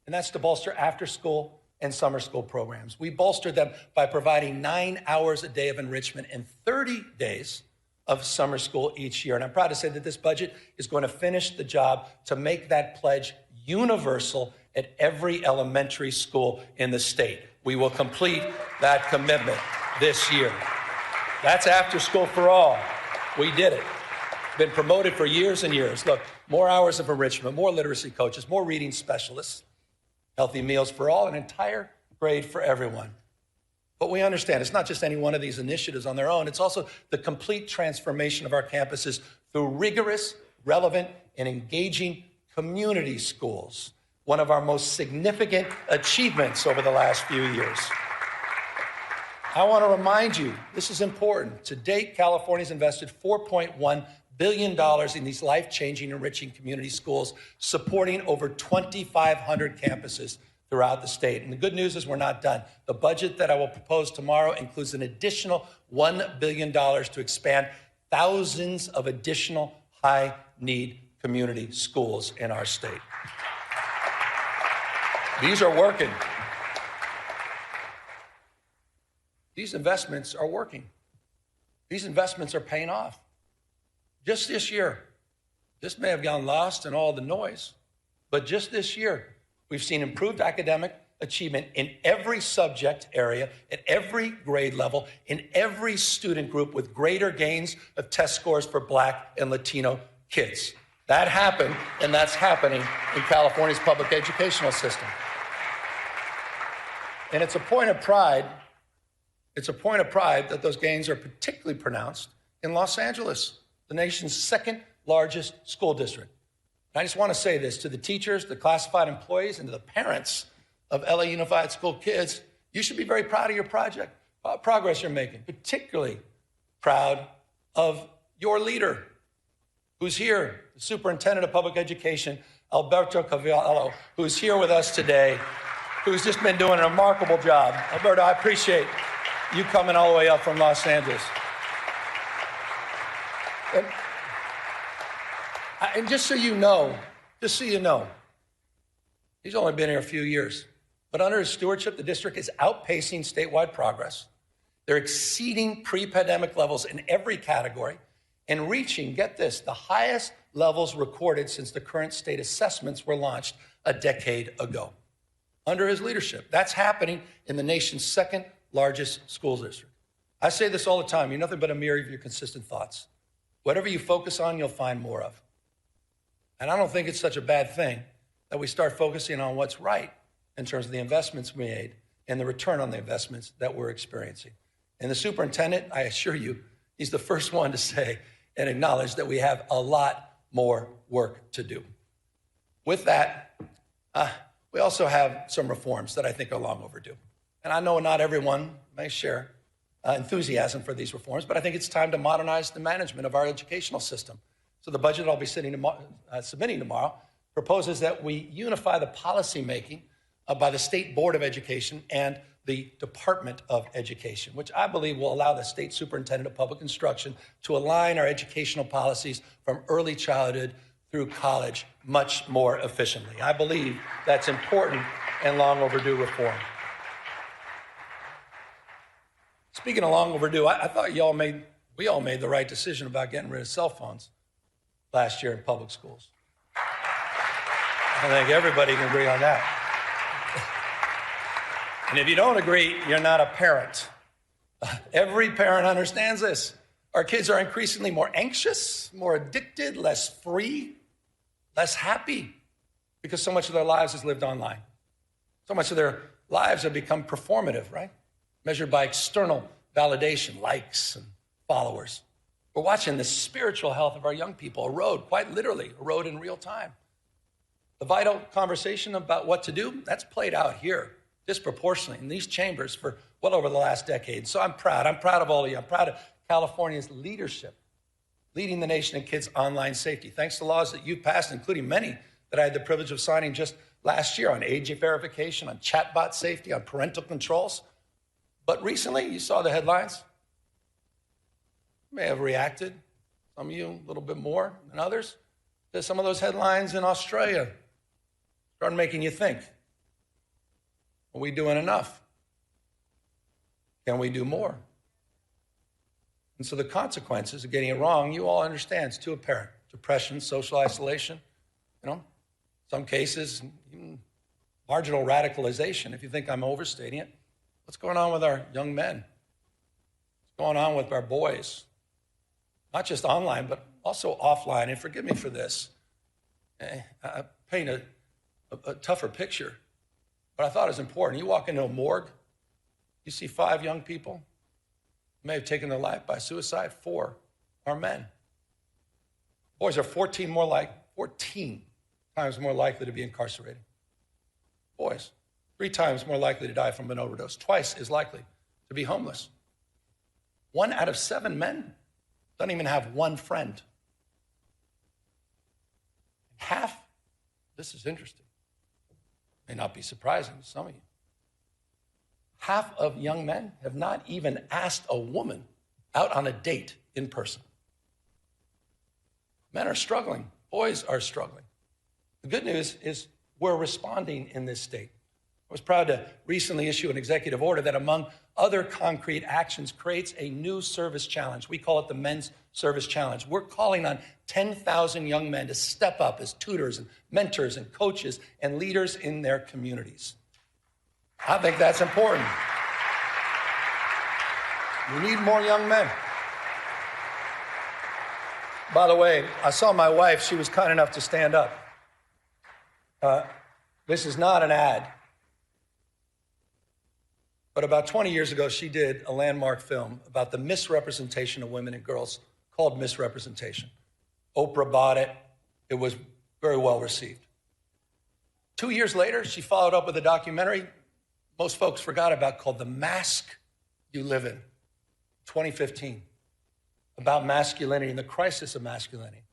And that's to bolster after-school and summer school programs. We bolstered them by providing 9 hours a day of enrichment and 30 days of summer school each year. And I'm proud to say that this budget is going to finish the job to make that pledge universal at every elementary school in the state. We will complete that commitment this year. That's after school for all. We did it. Been promoted for years and years. Look, more hours of enrichment, more literacy coaches, more reading specialists, healthy meals for all, an entire grade for everyone. But we understand it's not just any one of these initiatives on their own. It's also the complete transformation of our campuses through rigorous, relevant, and engaging community schools, one of our most significant achievements over the last few years. I want to remind you, this is important. To date, California's invested $4.1 billion in these life-changing, enriching community schools, supporting over 2,500 campuses throughout the state. And the good news is we're not done. The budget that I will propose tomorrow includes an additional $1 billion to expand thousands of additional high-need community schools in our state. These are working. These investments are working. These investments are paying off. Just this year, this may have gone lost in all the noise, but just this year, we've seen improved academic achievement in every subject area, at every grade level, in every student group, with greater gains of test scores for Black and Latino kids. That happened, and that's happening in California's public educational system. And it's a point of pride. It's a point of pride that those gains are particularly pronounced in Los Angeles, the nation's second largest school district. And I just want to say this to the teachers, the classified employees, and to the parents of LA Unified School kids. You should be very proud of your progress you're making, particularly proud of your leader who's here, the Superintendent of Public Education, Alberto Cavallo, who's here with us today, who's just been doing a remarkable job. Alberto, I appreciate you coming all the way up from Los Angeles. And just so you know, he's only been here a few years, but under his stewardship, the district is outpacing statewide progress. They're exceeding pre-pandemic levels in every category and reaching, get this, the highest levels recorded since the current state assessments were launched a decade ago. Under his leadership, that's happening in the nation's second largest school district. I say this all the time, you're nothing but a mirror of your consistent thoughts. Whatever you focus on, you'll find more of. And I don't think it's such a bad thing that we start focusing on what's right in terms of the investments we made and the return on the investments that we're experiencing. And the superintendent, I assure you, he's the first one to say and acknowledge that we have a lot more work to do. With that, we also have some reforms that I think are long overdue. And I know not everyone may share enthusiasm for these reforms, but I think it's time to modernize the management of our educational system. So the budget I'll be submitting tomorrow proposes that we unify the policy making by the State Board of Education and the Department of Education, which I believe will allow the State Superintendent of Public Instruction to align our educational policies from early childhood through college much more efficiently. I believe that's important and long overdue reform. Speaking of long overdue, I thought we all made the right decision about getting rid of cell phones last year in public schools. I think everybody can agree on that. And if you don't agree, you're not a parent. Every parent understands this. Our kids are increasingly more anxious, more addicted, less free, less happy, because so much of their lives is lived online. So much of their lives have become performative, right? Measured by external validation, likes and followers. We're watching the spiritual health of our young people erode, quite literally, erode in real time. The vital conversation about what to do, that's played out here disproportionately in these chambers for well over the last decade. So I'm proud of all of you. I'm proud of California's leadership, leading the nation in kids' online safety, thanks to laws that you've passed, including many that I had the privilege of signing just last year on age verification, on chatbot safety, on parental controls. But recently, you saw the headlines. You may have reacted, some of you a little bit more than others, to some of those headlines in Australia. Started making you think, are we doing enough? Can we do more? And so the consequences of getting it wrong, you all understand, it's too apparent. Depression, social isolation, some cases, even marginal radicalization, if you think I'm overstating it. What's going on with our young men? What's going on with our boys? Not just online, but also offline. And forgive me for this. I paint a tougher picture, but I thought it was important. You walk into a morgue, you see 5 young people who may have taken their life by suicide. 4 are men. Boys are 14 times more likely to be incarcerated. Boys, 3 times more likely to die from an overdose, twice as likely to be homeless. 1 out of 7 men doesn't even have one friend. Half, this is interesting, may not be surprising to some of you, half of young men have not even asked a woman out on a date in person. Men are struggling. Boys are struggling. The good news is we're responding in this state. I was proud to recently issue an executive order that, among other concrete actions, creates a new service challenge. We call it the Men's Service Challenge. We're calling on 10,000 young men to step up as tutors and mentors and coaches and leaders in their communities. I think that's important. We need more young men. By the way, I saw my wife. She was kind enough to stand up. This is not an ad. But about 20 years ago, she did a landmark film about the misrepresentation of women and girls called Misrepresentation. Oprah bought it. It was very well received. 2 years later, she followed up with a documentary most folks forgot about called The Mask You Live In, 2015, about masculinity and the crisis of masculinity.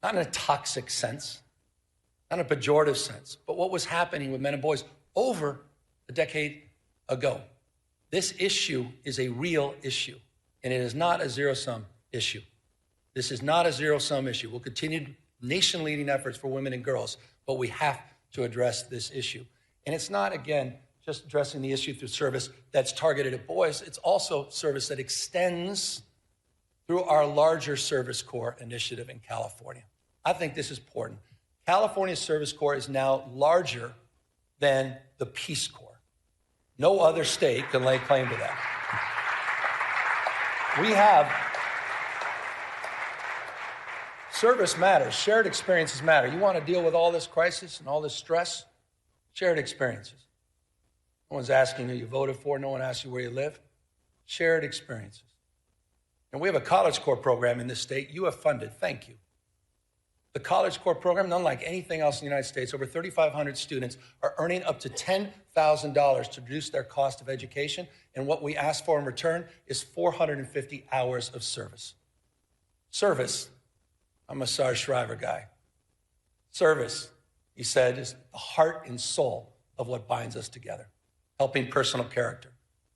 Not in a toxic sense, not in a pejorative sense, but what was happening with men and boys over a decade ago. This issue is a real issue, and it is not a zero-sum issue. This is not a zero-sum issue. We'll continue nation-leading efforts for women and girls, but we have to address this issue. And it's not, again, just addressing the issue through service that's targeted at boys. It's also service that extends through our larger Service Corps initiative in California. I think this is important. California's Service Corps is now larger than the Peace Corps. No other state can lay claim to that. We have service matters. Shared experiences matter. You want to deal with all this crisis and all this stress? Shared experiences. No one's asking who you voted for. No one asks you where you live. Shared experiences. And we have a College Corps program in this state you have funded. Thank you. The College Corps program, unlike anything else in the United States, over 3,500 students are earning up to $10,000 to reduce their cost of education. And what we ask for in return is 450 hours of service. Service. I'm a Sarge Shriver guy. Service, he said, is the heart and soul of what binds us together. Helping personal character,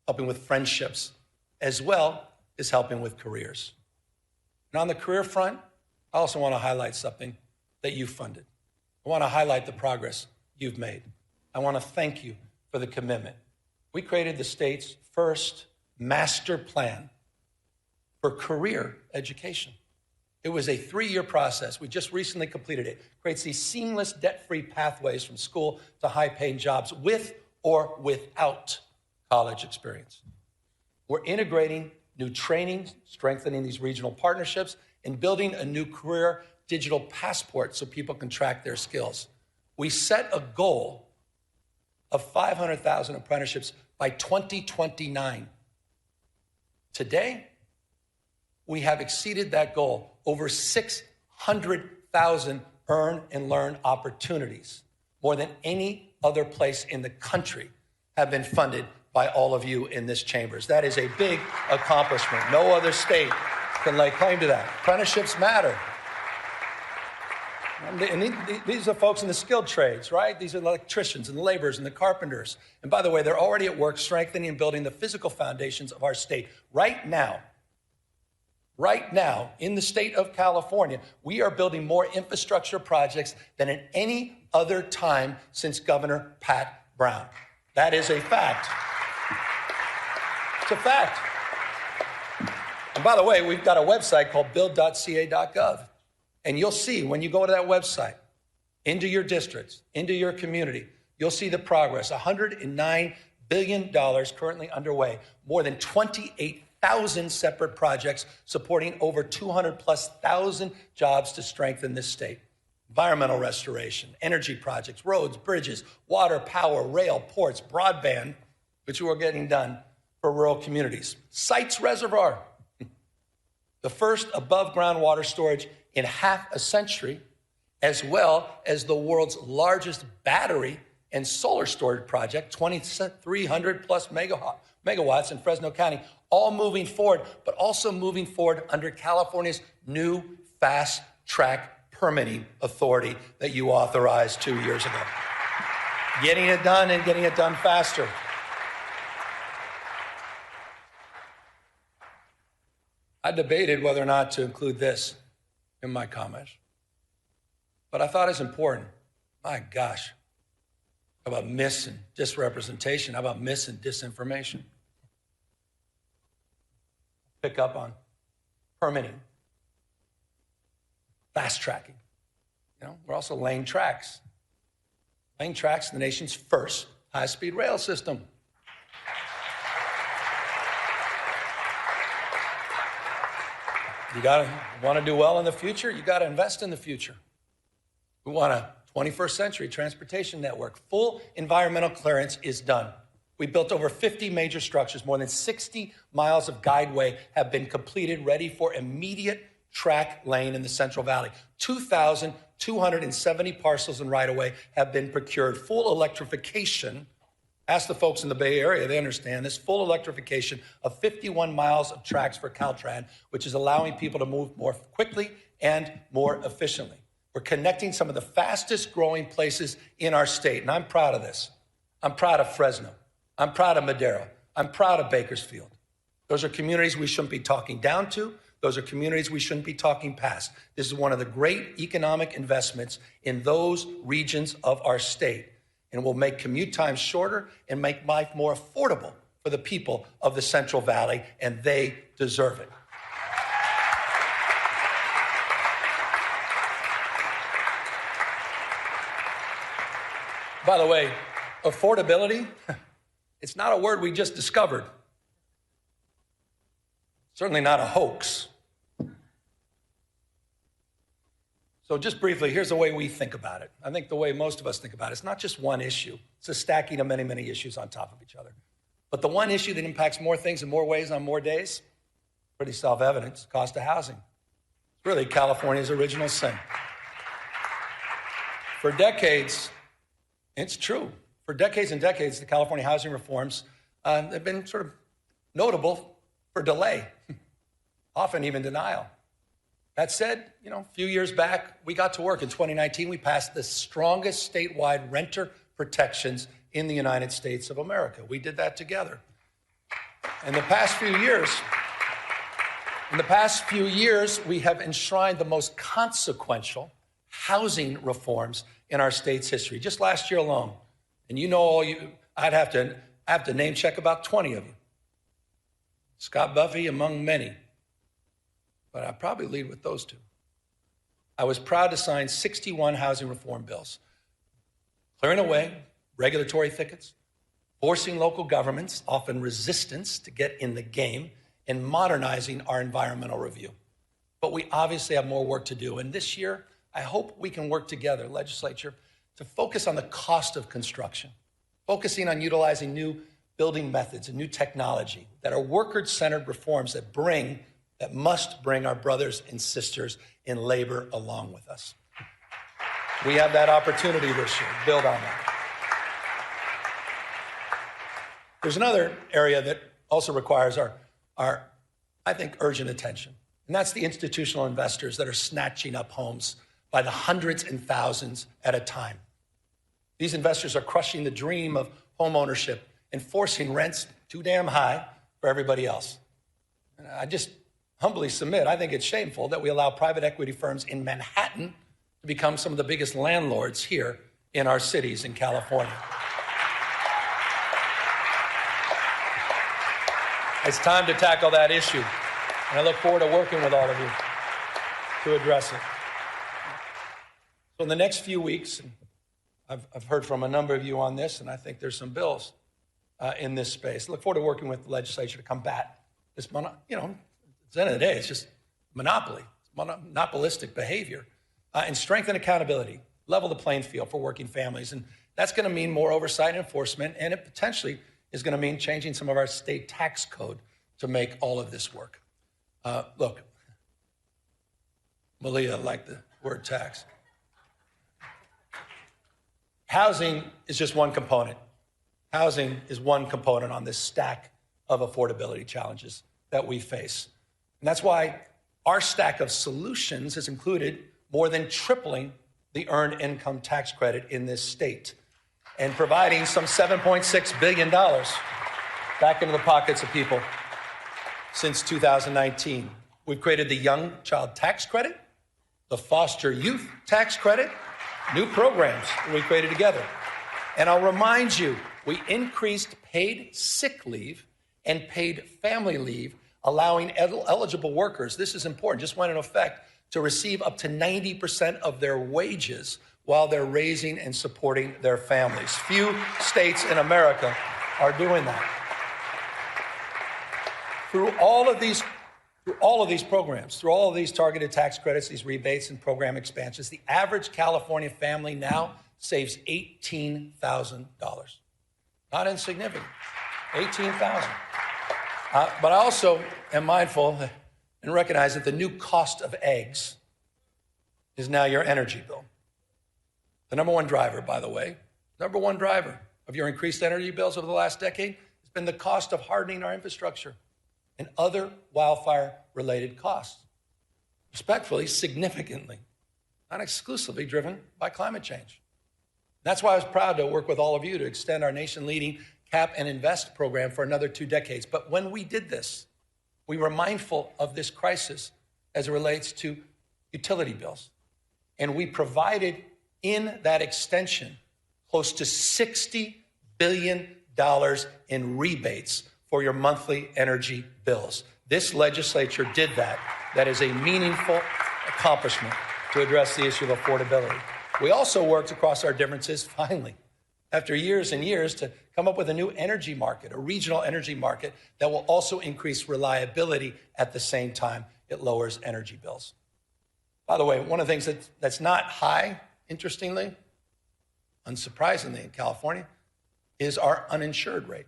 helping with friendships, as well as helping with careers. And on the career front, I also want to highlight something that you funded. I want to highlight the progress you've made. I want to thank you for the commitment. We created the state's first master plan for career education. It was a 3-year process. We just recently completed it. Creates these seamless, debt-free pathways from school to high-paying jobs with or without college experience. We're integrating new training, strengthening these regional partnerships, and building a new career digital passport so people can track their skills. We set a goal of 500,000 apprenticeships by 2029. Today, we have exceeded that goal. Over 600,000 earn and learn opportunities, more than any other place in the country, have been funded by all of you in this chambers. That is a big accomplishment. No other state can lay claim to that. Apprenticeships matter. And these are folks in the skilled trades, right? These are the electricians and the laborers and the carpenters. And by the way, they're already at work strengthening and building the physical foundations of our state. Right now, in the state of California, we are building more infrastructure projects than at any other time since Governor Pat Brown. That is a fact. It's a fact. And by the way, we've got a website called build.ca.gov. And you'll see when you go to that website, into your districts, into your community, you'll see the progress. $109 billion currently underway, more than 28,000 separate projects supporting over 200,000+ jobs to strengthen this state. Environmental restoration, energy projects, roads, bridges, water, power, rail, ports, broadband, which are getting done for rural communities. Sites Reservoir, the first above-ground water storage in half a century, as well as the world's largest battery and solar storage project, 2,300+ megawatts in Fresno County, all moving forward, but also moving forward under California's new fast-track permitting authority that you authorized 2 years ago. Getting it done and getting it done faster. I debated whether or not to include this in my comments, but I thought it's important. My gosh, how about mis and disrepresentation? How about mis and disinformation? Pick up on permitting, fast tracking. You know, we're also laying tracks. Laying tracks in the nation's first high-speed rail system. You want to do well in the future, you got to invest in the future. We want a 21st century transportation network. Full environmental clearance is done. We built over 50 major structures. More than 60 miles of guideway have been completed, ready for immediate track lane in the Central Valley. 2,270 parcels and right-of-way have been procured. Full electrification Ask the folks in the Bay Area, they understand this full electrification of 51 miles of tracks for Caltrans, which is allowing people to move more quickly and more efficiently. We're connecting some of the fastest growing places in our state, and I'm proud of this. I'm proud of Fresno. I'm proud of Madera. I'm proud of Bakersfield. Those are communities we shouldn't be talking down to. Those are communities we shouldn't be talking past. This is one of the great economic investments in those regions of our state, and will make commute times shorter and make life more affordable for the people of the Central Valley, and they deserve it. By the way, affordability, it's not a word we just discovered. Certainly not a hoax. So just briefly, here's the way we think about it. I think the way most of us think about it, it's not just one issue. It's a stacking of many, many issues on top of each other. But the one issue that impacts more things in more ways on more days, pretty self-evident, cost of housing. It's really California's original sin. For decades, it's true. For decades and decades, the California housing reforms have been sort of notable for delay, often even denial. That said, a few years back, we got to work. In 2019, we passed the strongest statewide renter protections in the United States of America. We did that together. In the past few years, we have enshrined the most consequential housing reforms in our state's history. Just last year alone, and I'd have to name check about 20 of you. Scott Buffy among many. But I'd probably lead with those two. I was proud to sign 61 housing reform bills, clearing away regulatory thickets, forcing local governments, often resistance, to get in the game, and modernizing our environmental review. But we obviously have more work to do. And this year, I hope we can work together, legislature, to focus on the cost of construction, focusing on utilizing new building methods and new technology that are worker-centered reforms that must bring our brothers and sisters in labor along with us. We have that opportunity this year. Build on that. There's another area that also requires our, I think, urgent attention, and that's the institutional investors that are snatching up homes by the hundreds and thousands at a time. These investors are crushing the dream of home ownership and forcing rents too damn high for everybody else. And I just humbly submit, I think it's shameful that we allow private equity firms in Manhattan to become some of the biggest landlords here in our cities in California. It's time to tackle that issue, and I look forward to working with all of you to address it. So in the next few weeks, I've heard from a number of you on this, and I think there's some bills in this space. I look forward to working with the legislature to combat this, at the end of the day, it's just monopoly, monopolistic behavior, and strengthen accountability, level the playing field for working families. And that's going to mean more oversight and enforcement, and it potentially is going to mean changing some of our state tax code to make all of this work. Look, Malia liked the word tax. Housing is just one component. Housing is one component on this stack of affordability challenges that we face. And that's why our stack of solutions has included more than tripling the earned income tax credit in this state and providing some $7.6 billion back into the pockets of people since 2019. We've created the Young Child Tax Credit, the Foster Youth Tax Credit, new programs that we created together. And I'll remind you, we increased paid sick leave and paid family leave, allowing eligible workers, this is important, just went into effect, to receive up to 90% of their wages while they're raising and supporting their families. Few states in America are doing that. Through all of these programs, through all of these targeted tax credits, these rebates and program expansions, the average California family now saves $18,000. Not insignificant, $18,000. But I also am mindful and recognize that the new cost of eggs is now your energy bill. The number one driver, by the way, number one driver of your increased energy bills over the last decade has been the cost of hardening our infrastructure and other wildfire-related costs. Respectfully, significantly, not exclusively driven by climate change. That's why I was proud to work with all of you to extend our nation-leading Cap and Invest program for another 2 decades. But when we did this, we were mindful of this crisis as it relates to utility bills. And we provided in that extension close to $60 billion in rebates for your monthly energy bills. This legislature did that. That is a meaningful accomplishment to address the issue of affordability. We also worked across our differences, finally, after years and years, to come up with a new energy market, a regional energy market that will also increase reliability at the same time it lowers energy bills. By the way, one of the things that's not high, interestingly, unsurprisingly in California, is our uninsured rate.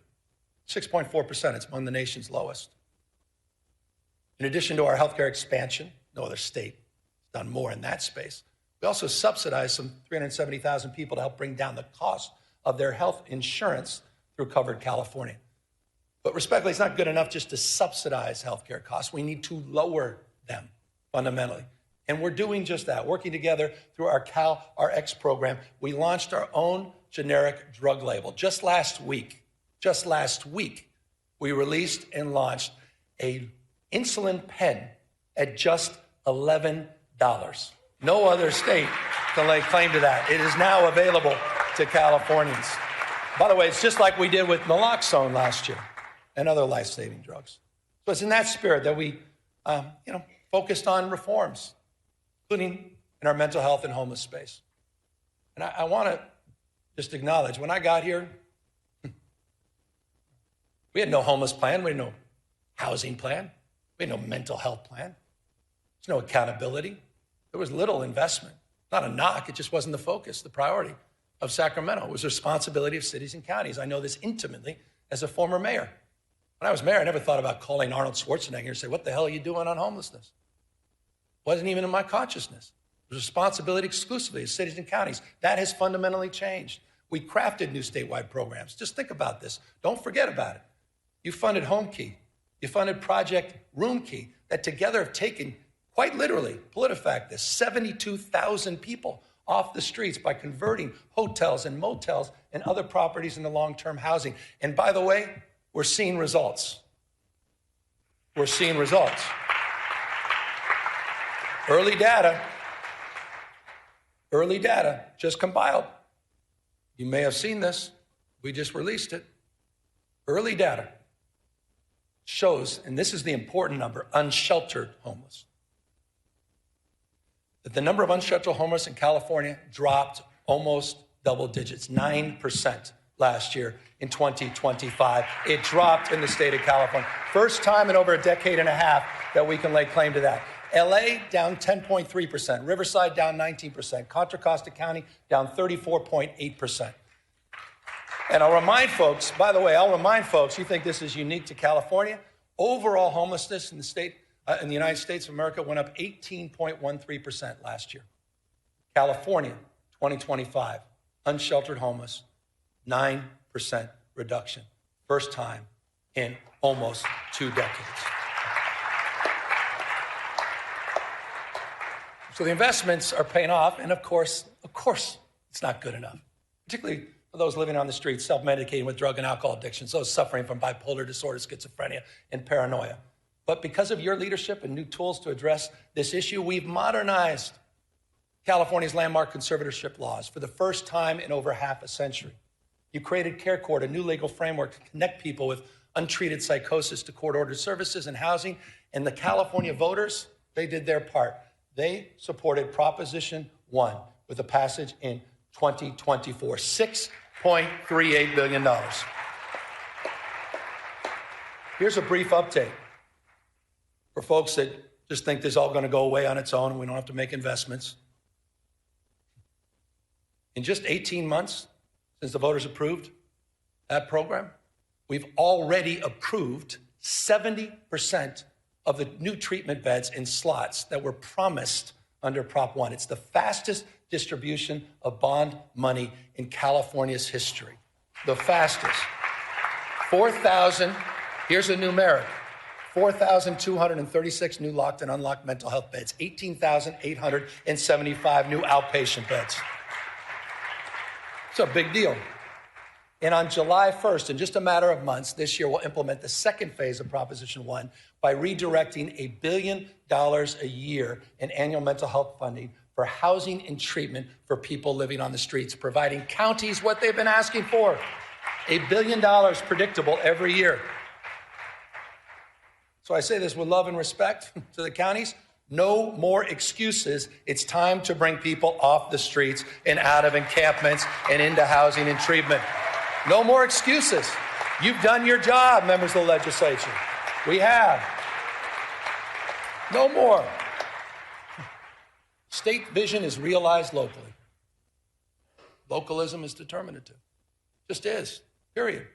6.4%, it's among the nation's lowest. In addition to our healthcare expansion, no other state has done more in that space. We also subsidize some 370,000 people to help bring down the cost of their health insurance through Covered California. But respectfully, it's not good enough just to subsidize healthcare costs. We need to lower them fundamentally. And we're doing just that, working together through our CalRx program. We launched our own generic drug label. Just last week, we released and launched an insulin pen at just $11. No other state can lay claim to that. It is now available to Californians. By the way, it's just like we did with naloxone last year and other life-saving drugs. So it's in that spirit that we focused on reforms, including in our mental health and homeless space. And I want to just acknowledge, when I got here, we had no homeless plan, we had no housing plan, we had no mental health plan, there's no accountability. There was little investment. Not a knock, it just wasn't the focus, the priority of Sacramento. It was the responsibility of cities and counties. I know this intimately as a former mayor. When I was mayor, I never thought about calling Arnold Schwarzenegger and say, what the hell are you doing on homelessness? Wasn't even in my consciousness. It was responsibility exclusively of cities and counties. That has fundamentally changed. We crafted new statewide programs. Just think about this. Don't forget about it. You funded Home Key. You funded Project Room Key, that together have taken, quite literally, PolitiFact this, 72,000 people off the streets by converting hotels and motels and other properties into long-term housing. And by the way, we're seeing results. We're seeing results. Early data just compiled. You may have seen this. We just released it. Early data shows, and this is the important number, unsheltered homeless, that the number of unsheltered homeless in California dropped almost double digits, 9% last year in 2025. It dropped in the state of California. First time in over a decade and a half that we can lay claim to that. LA down 10.3%, Riverside down 19%, Contra Costa County down 34.8%. And I'll remind folks, by the way, you think this is unique to California? Overall homelessness in the United States of America went up 18.13% last year. California, 2025, unsheltered homeless, 9% reduction. First time in almost 2 decades. So the investments are paying off, and of course, it's not good enough, particularly for those living on the streets, self-medicating with drug and alcohol addictions, those suffering from bipolar disorder, schizophrenia, and paranoia. But because of your leadership and new tools to address this issue, we've modernized California's landmark conservatorship laws for the first time in over half a century. You created Care Court, a new legal framework to connect people with untreated psychosis to court-ordered services and housing. And the California voters, they did their part. They supported Proposition 1 with a passage in 2024, $6.38 billion. Here's a brief update for folks that just think this is all going to go away on its own and we don't have to make investments. In just 18 months since the voters approved that program, we've already approved 70% of the new treatment beds and slots that were promised under Prop 1. It's the fastest distribution of bond money in California's history. The fastest. 4,000, here's a numeric, 4,236 new locked and unlocked mental health beds, 18,875 new outpatient beds. It's a big deal. And on July 1st, in just a matter of months, this year, we'll implement the second phase of Proposition 1 by redirecting $1 billion a year in annual mental health funding for housing and treatment for people living on the streets, providing counties what they've been asking for. $1 billion predictable every year. So I say this with love and respect to the counties. No more excuses. It's time to bring people off the streets and out of encampments and into housing and treatment. No more excuses. You've done your job, members of the legislature. We have. No more. State vision is realized locally. Localism is determinative. Just is. Period.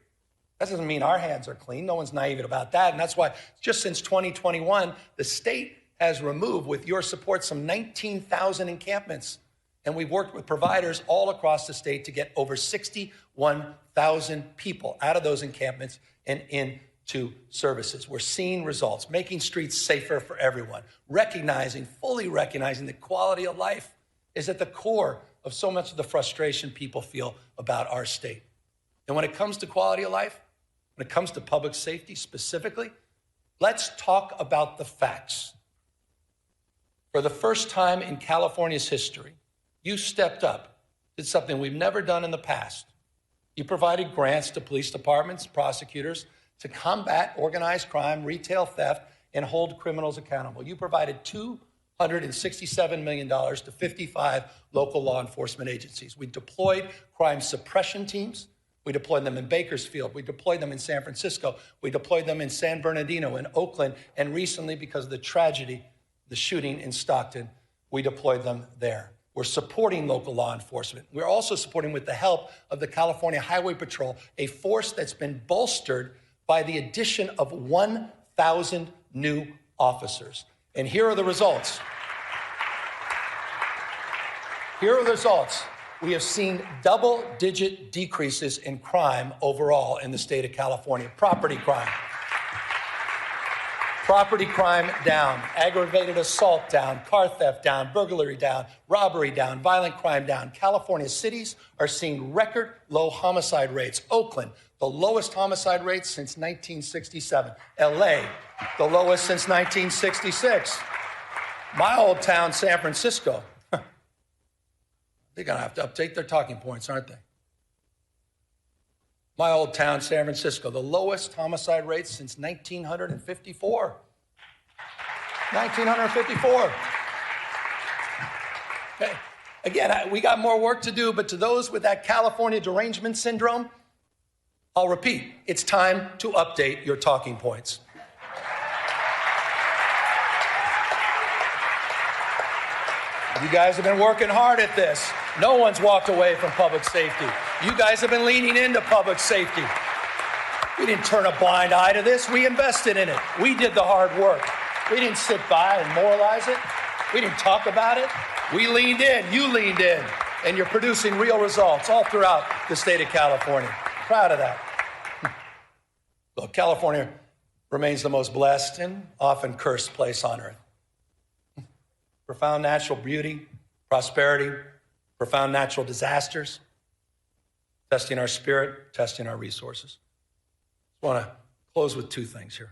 That doesn't mean our hands are clean. No one's naive about that. And that's why just since 2021, the state has removed, with your support, some 19,000 encampments. And we've worked with providers all across the state to get over 61,000 people out of those encampments and into services. We're seeing results, making streets safer for everyone, fully recognizing that quality of life is at the core of so much of the frustration people feel about our state. And when it comes to quality of life, when it comes to public safety specifically, let's talk about the facts. For the first time in California's history, you stepped up, did something we've never done in the past. You provided grants to police departments, prosecutors, to combat organized crime, retail theft, and hold criminals accountable. You provided $267 million to 55 local law enforcement agencies. We deployed crime suppression teams. We deployed them in Bakersfield. We deployed them in San Francisco. We deployed them in San Bernardino, in Oakland, and recently, because of the tragedy, the shooting in Stockton, we deployed them there. We're supporting local law enforcement. We're also supporting, with the help of the California Highway Patrol, a force that's been bolstered by the addition of 1,000 new officers. And here are the results. Here are the results. We have seen double-digit decreases in crime overall in the state of California. Property crime. Property crime down, aggravated assault down, car theft down, burglary down, robbery down, violent crime down. California cities are seeing record low homicide rates. Oakland, the lowest homicide rates since 1967. LA, the lowest since 1966. My old town, San Francisco, they're going to have to update their talking points, aren't they? My old town, San Francisco, the lowest homicide rates since 1954. 1954. Okay. Again, we got more work to do, but to those with that California derangement syndrome, I'll repeat, it's time to update your talking points. You guys have been working hard at this. No one's walked away from public safety. You guys have been leaning into public safety. We didn't turn a blind eye to this. We invested in it. We did the hard work. We didn't sit by and moralize it. We didn't talk about it. We leaned in. You leaned in. And you're producing real results all throughout the state of California. Proud of that. Look, California remains the most blessed and often cursed place on earth. Profound natural beauty, prosperity, profound natural disasters, testing our spirit, testing our resources. I want to close with two things here.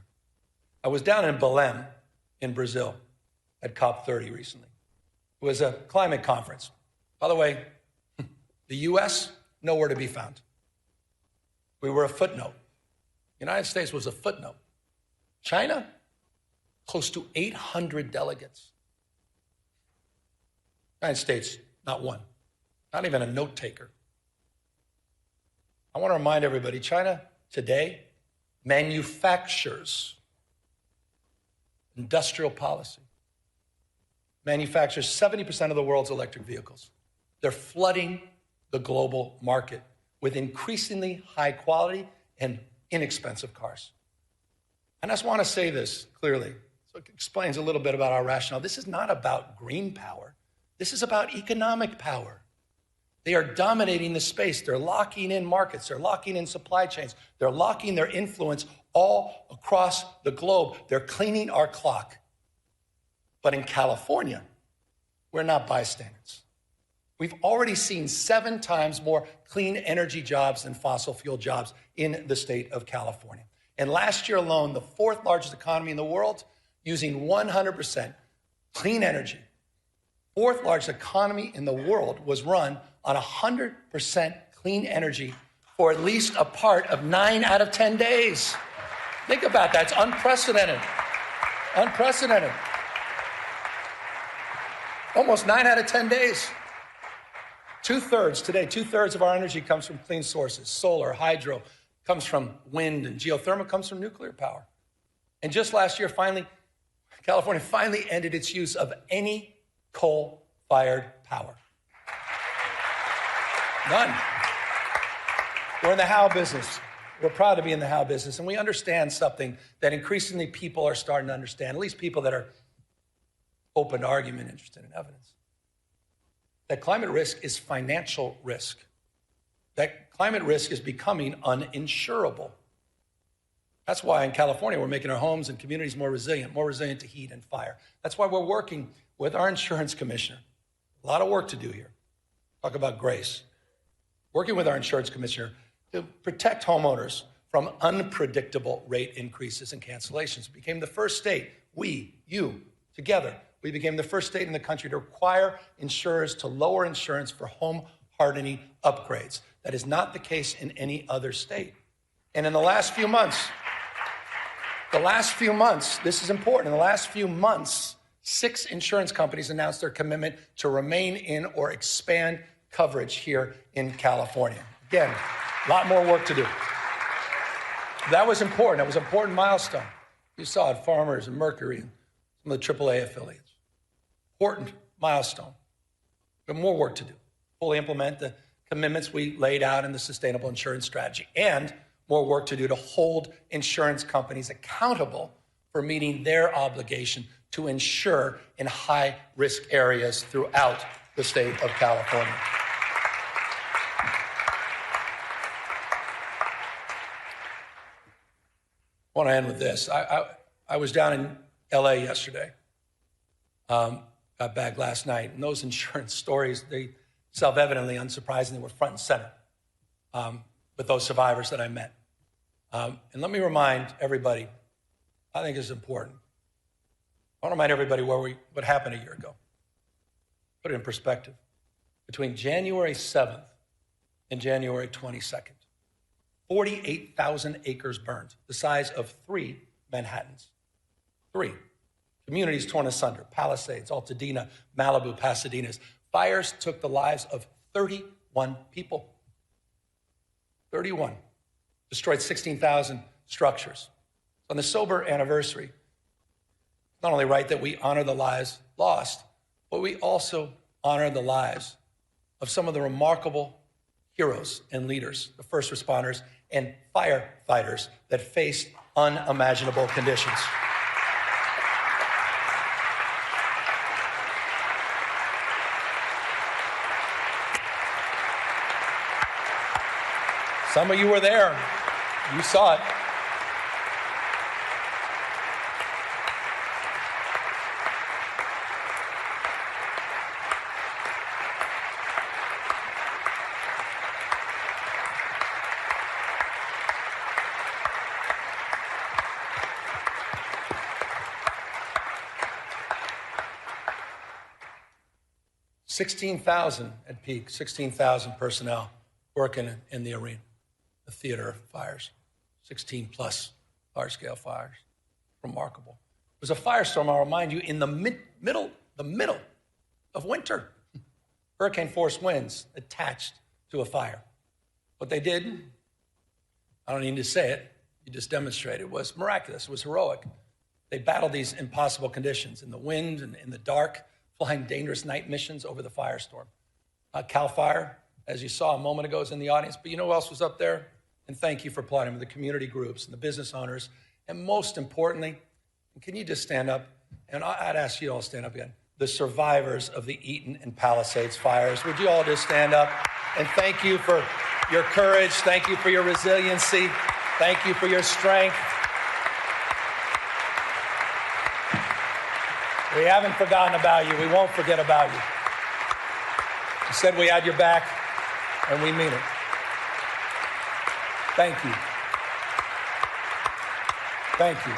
I was down in Belém in Brazil at COP30 recently. It was a climate conference. By the way, the U.S., nowhere to be found. We were a footnote. The United States was a footnote. China, close to 800 delegates. United States, not one. Not even a note taker. I want to remind everybody, China today manufactures industrial policy. Manufactures 70% of the world's electric vehicles. They're flooding the global market with increasingly high quality and inexpensive cars. And I just want to say this clearly, so it explains a little bit about our rationale. This is not about green power. This is about economic power. They are dominating the space. They're locking in markets. They're locking in supply chains. They're locking their influence all across the globe. They're cleaning our clock. But in California, we're not bystanders. We've already seen 7 times more clean energy jobs than fossil fuel jobs in the state of California. And last year alone, the 4th largest economy in the world, using 100% clean energy, 4th largest economy in the world, was run on 100% clean energy for at least a part of 9 out of 10 days. Think about that. It's unprecedented. Unprecedented. Almost 9 out of 10 days. 2/3 today, 2/3 of our energy comes from clean sources. Solar, hydro, comes from wind, and geothermal comes from nuclear power. And just last year, California finally ended its use of any coal-fired power. None. We're in the how business. We're proud to be in the how business, and we understand something that increasingly people are starting to understand, at least people that are open to argument, interested in evidence. That climate risk is financial risk. That climate risk is becoming uninsurable. That's why in California, we're making our homes and communities more resilient to heat and fire. That's why we're working with our insurance commissioner. A lot of work to do here. Talk about grace. Working with our insurance commissioner to protect homeowners from unpredictable rate increases and cancellations. We became the first state, together, we became the first state in the country to require insurers to lower insurance for home hardening upgrades. That is not the case in any other state. And in the last few months, this is important, in the last few months, 6 insurance companies announced their commitment to remain in or expand coverage here in California. Again, a lot more work to do. That was important. That was an important milestone. You saw it, Farmers and Mercury and some of the AAA affiliates. Important milestone. But more work to do. Fully implement the commitments we laid out in the sustainable insurance strategy, and more work to do to hold insurance companies accountable for meeting their obligation to insure in high-risk areas throughout the state of California. I want to end with this. I was down in LA yesterday. Got back last night, and those insurance stories, they self-evidently, unsurprisingly, were front and center with those survivors that I met. And let me remind everybody, I think it's important. I want to remind everybody what happened a year ago. Put it in perspective. Between January 7th and January 22nd, 48,000 acres burned, the size of 3 Manhattans. 3. Communities torn asunder, Palisades, Altadena, Malibu, Pasadena's. Fires took the lives of 31 people. 31. Destroyed 16,000 structures. On the sober anniversary, it's not only right that we honor the lives lost, but we also honor the lives of some of the remarkable heroes and leaders, the first responders and firefighters that faced unimaginable conditions. Some of you were there. You saw it. $16,000 at peak, 16,000 personnel working in the arena. The theater of fires, 16 plus large-scale fires. Remarkable. It was a firestorm, I'll remind you, in the middle of winter. Hurricane force winds attached to a fire. What they did, I don't need to say it, you just demonstrated, it was miraculous, it was heroic. They battled these impossible conditions in the wind and in the dark, flying dangerous night missions over the firestorm. CAL FIRE, as you saw a moment ago, is in the audience, but you know who else was up there? And thank you for applauding the community groups and the business owners. And most importantly, can you just stand up? And I'd ask you all to stand up again. the survivors of the Eaton and Palisades fires. Would you all just stand up? And thank you for your courage. Thank you for your resiliency. Thank you for your strength. We haven't forgotten about you. We won't forget about you. You said we had your back, and we mean it. Thank you. Thank you.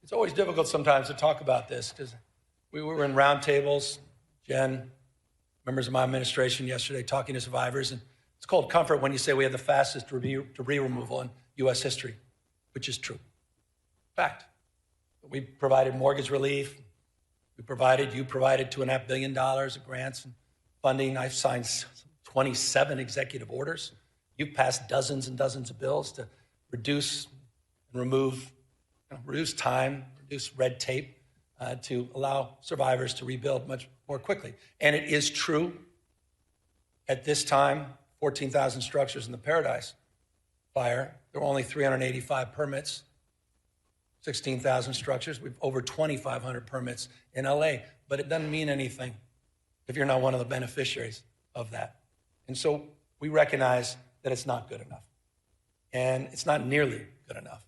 It's always difficult sometimes to talk about this because we were in roundtables, Jen, members of my administration yesterday talking to survivors, and it's called comfort when you say we have the fastest debris removal in U.S. history, which is true. Fact. We provided mortgage relief. You provided $2.5 billion of grants and funding. I've signed 27 executive orders. You've passed dozens and dozens of bills to reduce and remove, reduce time, reduce red tape to allow survivors to rebuild much more quickly. And it is true, at this time, 14,000 structures in the Paradise fire, there were only 385 permits, 16,000 structures. We've over 2,500 permits in LA, but it doesn't mean anything if you're not one of the beneficiaries of that. And so we recognize that it's not good enough, and it's not nearly good enough.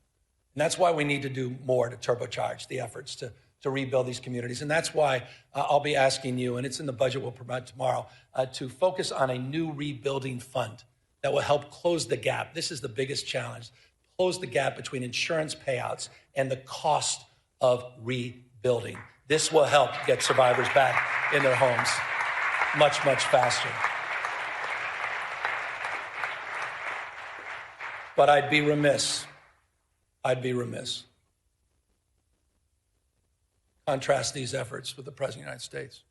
And that's why we need to do more to turbocharge the efforts to rebuild these communities. And that's why I'll be asking you, and it's in the budget we'll provide tomorrow, to focus on a new rebuilding fund that will help close the gap. This is the biggest challenge. Close the gap between insurance payouts and the cost of rebuilding. This will help get survivors back in their homes much, much faster. But I'd be remiss. Contrast these efforts with the President of the United States.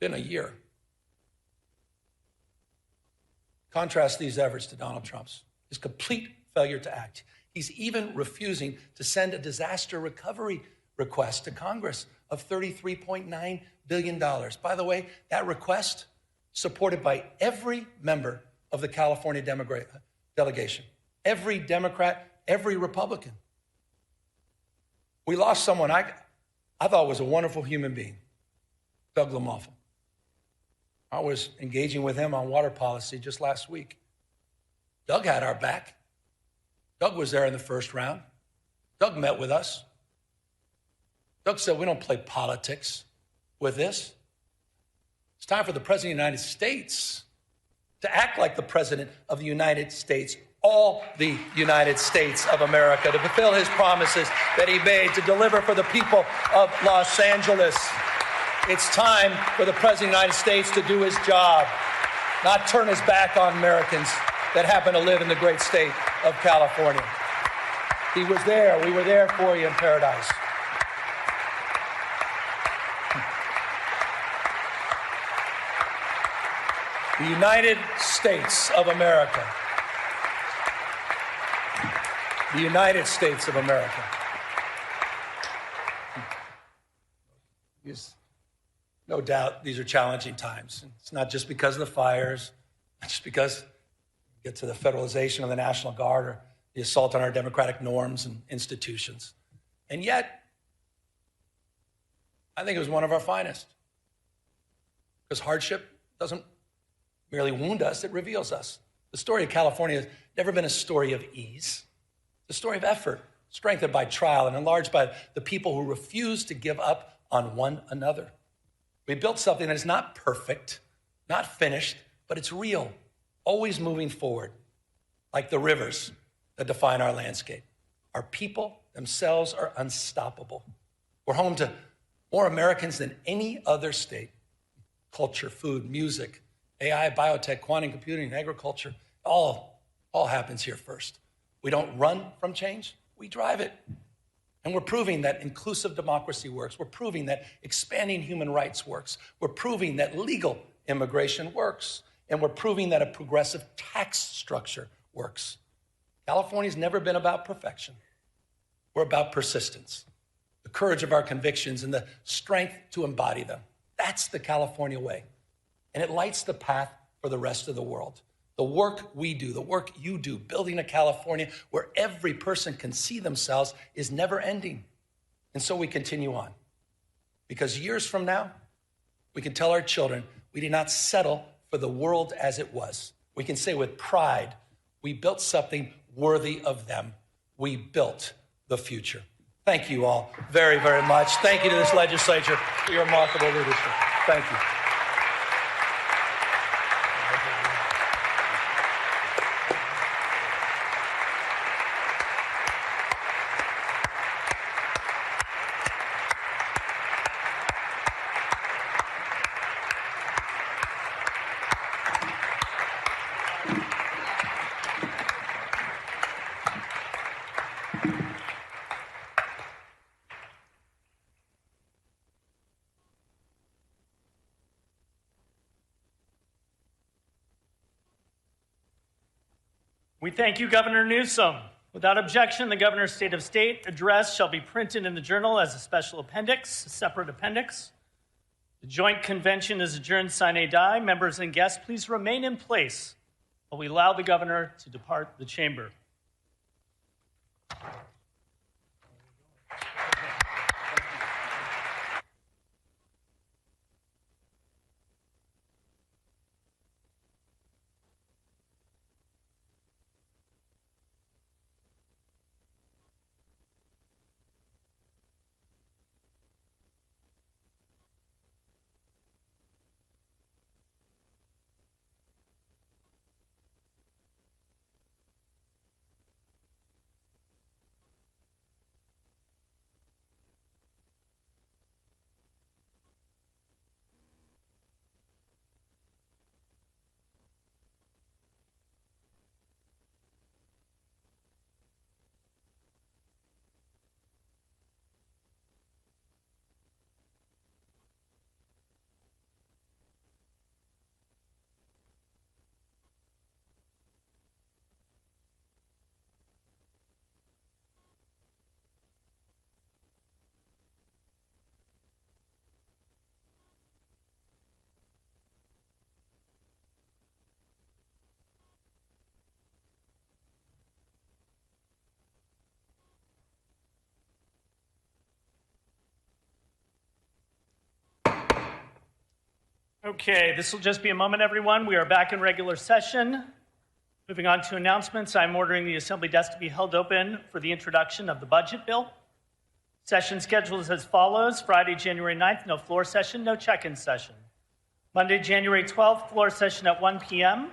Been a year. Contrast these efforts to Donald Trump's. His complete failure to act. He's even refusing to send a disaster recovery request to Congress of $33.9 billion. By the way, that request supported by every member of the California delegation. Every Democrat, every Republican. We lost someone I thought was a wonderful human being, Doug LaMalfa. I was engaging with him on water policy just last week. Doug had our back. Doug was there in the first round. Doug met with us. Doug said, we don't play politics with this. It's time for the President of the United States to act like the President of the United States, all the United States of America, to fulfill his promises that he made, to deliver for the people of Los Angeles. It's time for the President of the United States to do his job, not turn his back on Americans that happen to live in the great state of California. He was there. We were there for you in Paradise. The United States of America. The United States of America. Yes, no doubt these are challenging times. It's not just because of the fires, not just because we get to the federalization of the National Guard or the assault on our democratic norms and institutions. And yet, I think it was one of our finest. Because hardship doesn't merely wound us, it reveals us. The story of California has never been a story of ease. It's a story of effort, strengthened by trial and enlarged by the people who refuse to give up on one another. We built something that is not perfect, not finished, but it's real, always moving forward, like the rivers that define our landscape. Our people themselves are unstoppable. We're home to more Americans than any other state. Culture, food, music, AI, biotech, quantum computing, agriculture, all happens here first. We don't run from change, we drive it. And we're proving that inclusive democracy works. We're proving that expanding human rights works. We're proving that legal immigration works. And we're proving that a progressive tax structure works. California's never been about perfection. We're about persistence, the courage of our convictions, and the strength to embody them. That's the California way. And it lights the path for the rest of the world. The work we do, the work you do, building a California where every person can see themselves is never ending. And so we continue on. Because years from now, we can tell our children we did not settle for the world as it was. We can say with pride, we built something worthy of them. We built the future. Thank you all very, very much. Thank you to this legislature for your remarkable leadership. Thank you. We thank you, Governor Newsom. Without objection, the Governor's State of State address shall be printed in the Journal as a special appendix, a separate appendix. The joint convention is adjourned sine die. Members and guests, please remain in place while we allow the Governor to depart the chamber. Okay, this will just be a moment, everyone. We are back in regular session. Moving on to announcements, I'm ordering the Assembly desk to be held open for the introduction of the budget bill. Session schedule is as follows. Friday, January 9th, no floor session, no check-in session. Monday, January 12th, floor session at 1 p.m.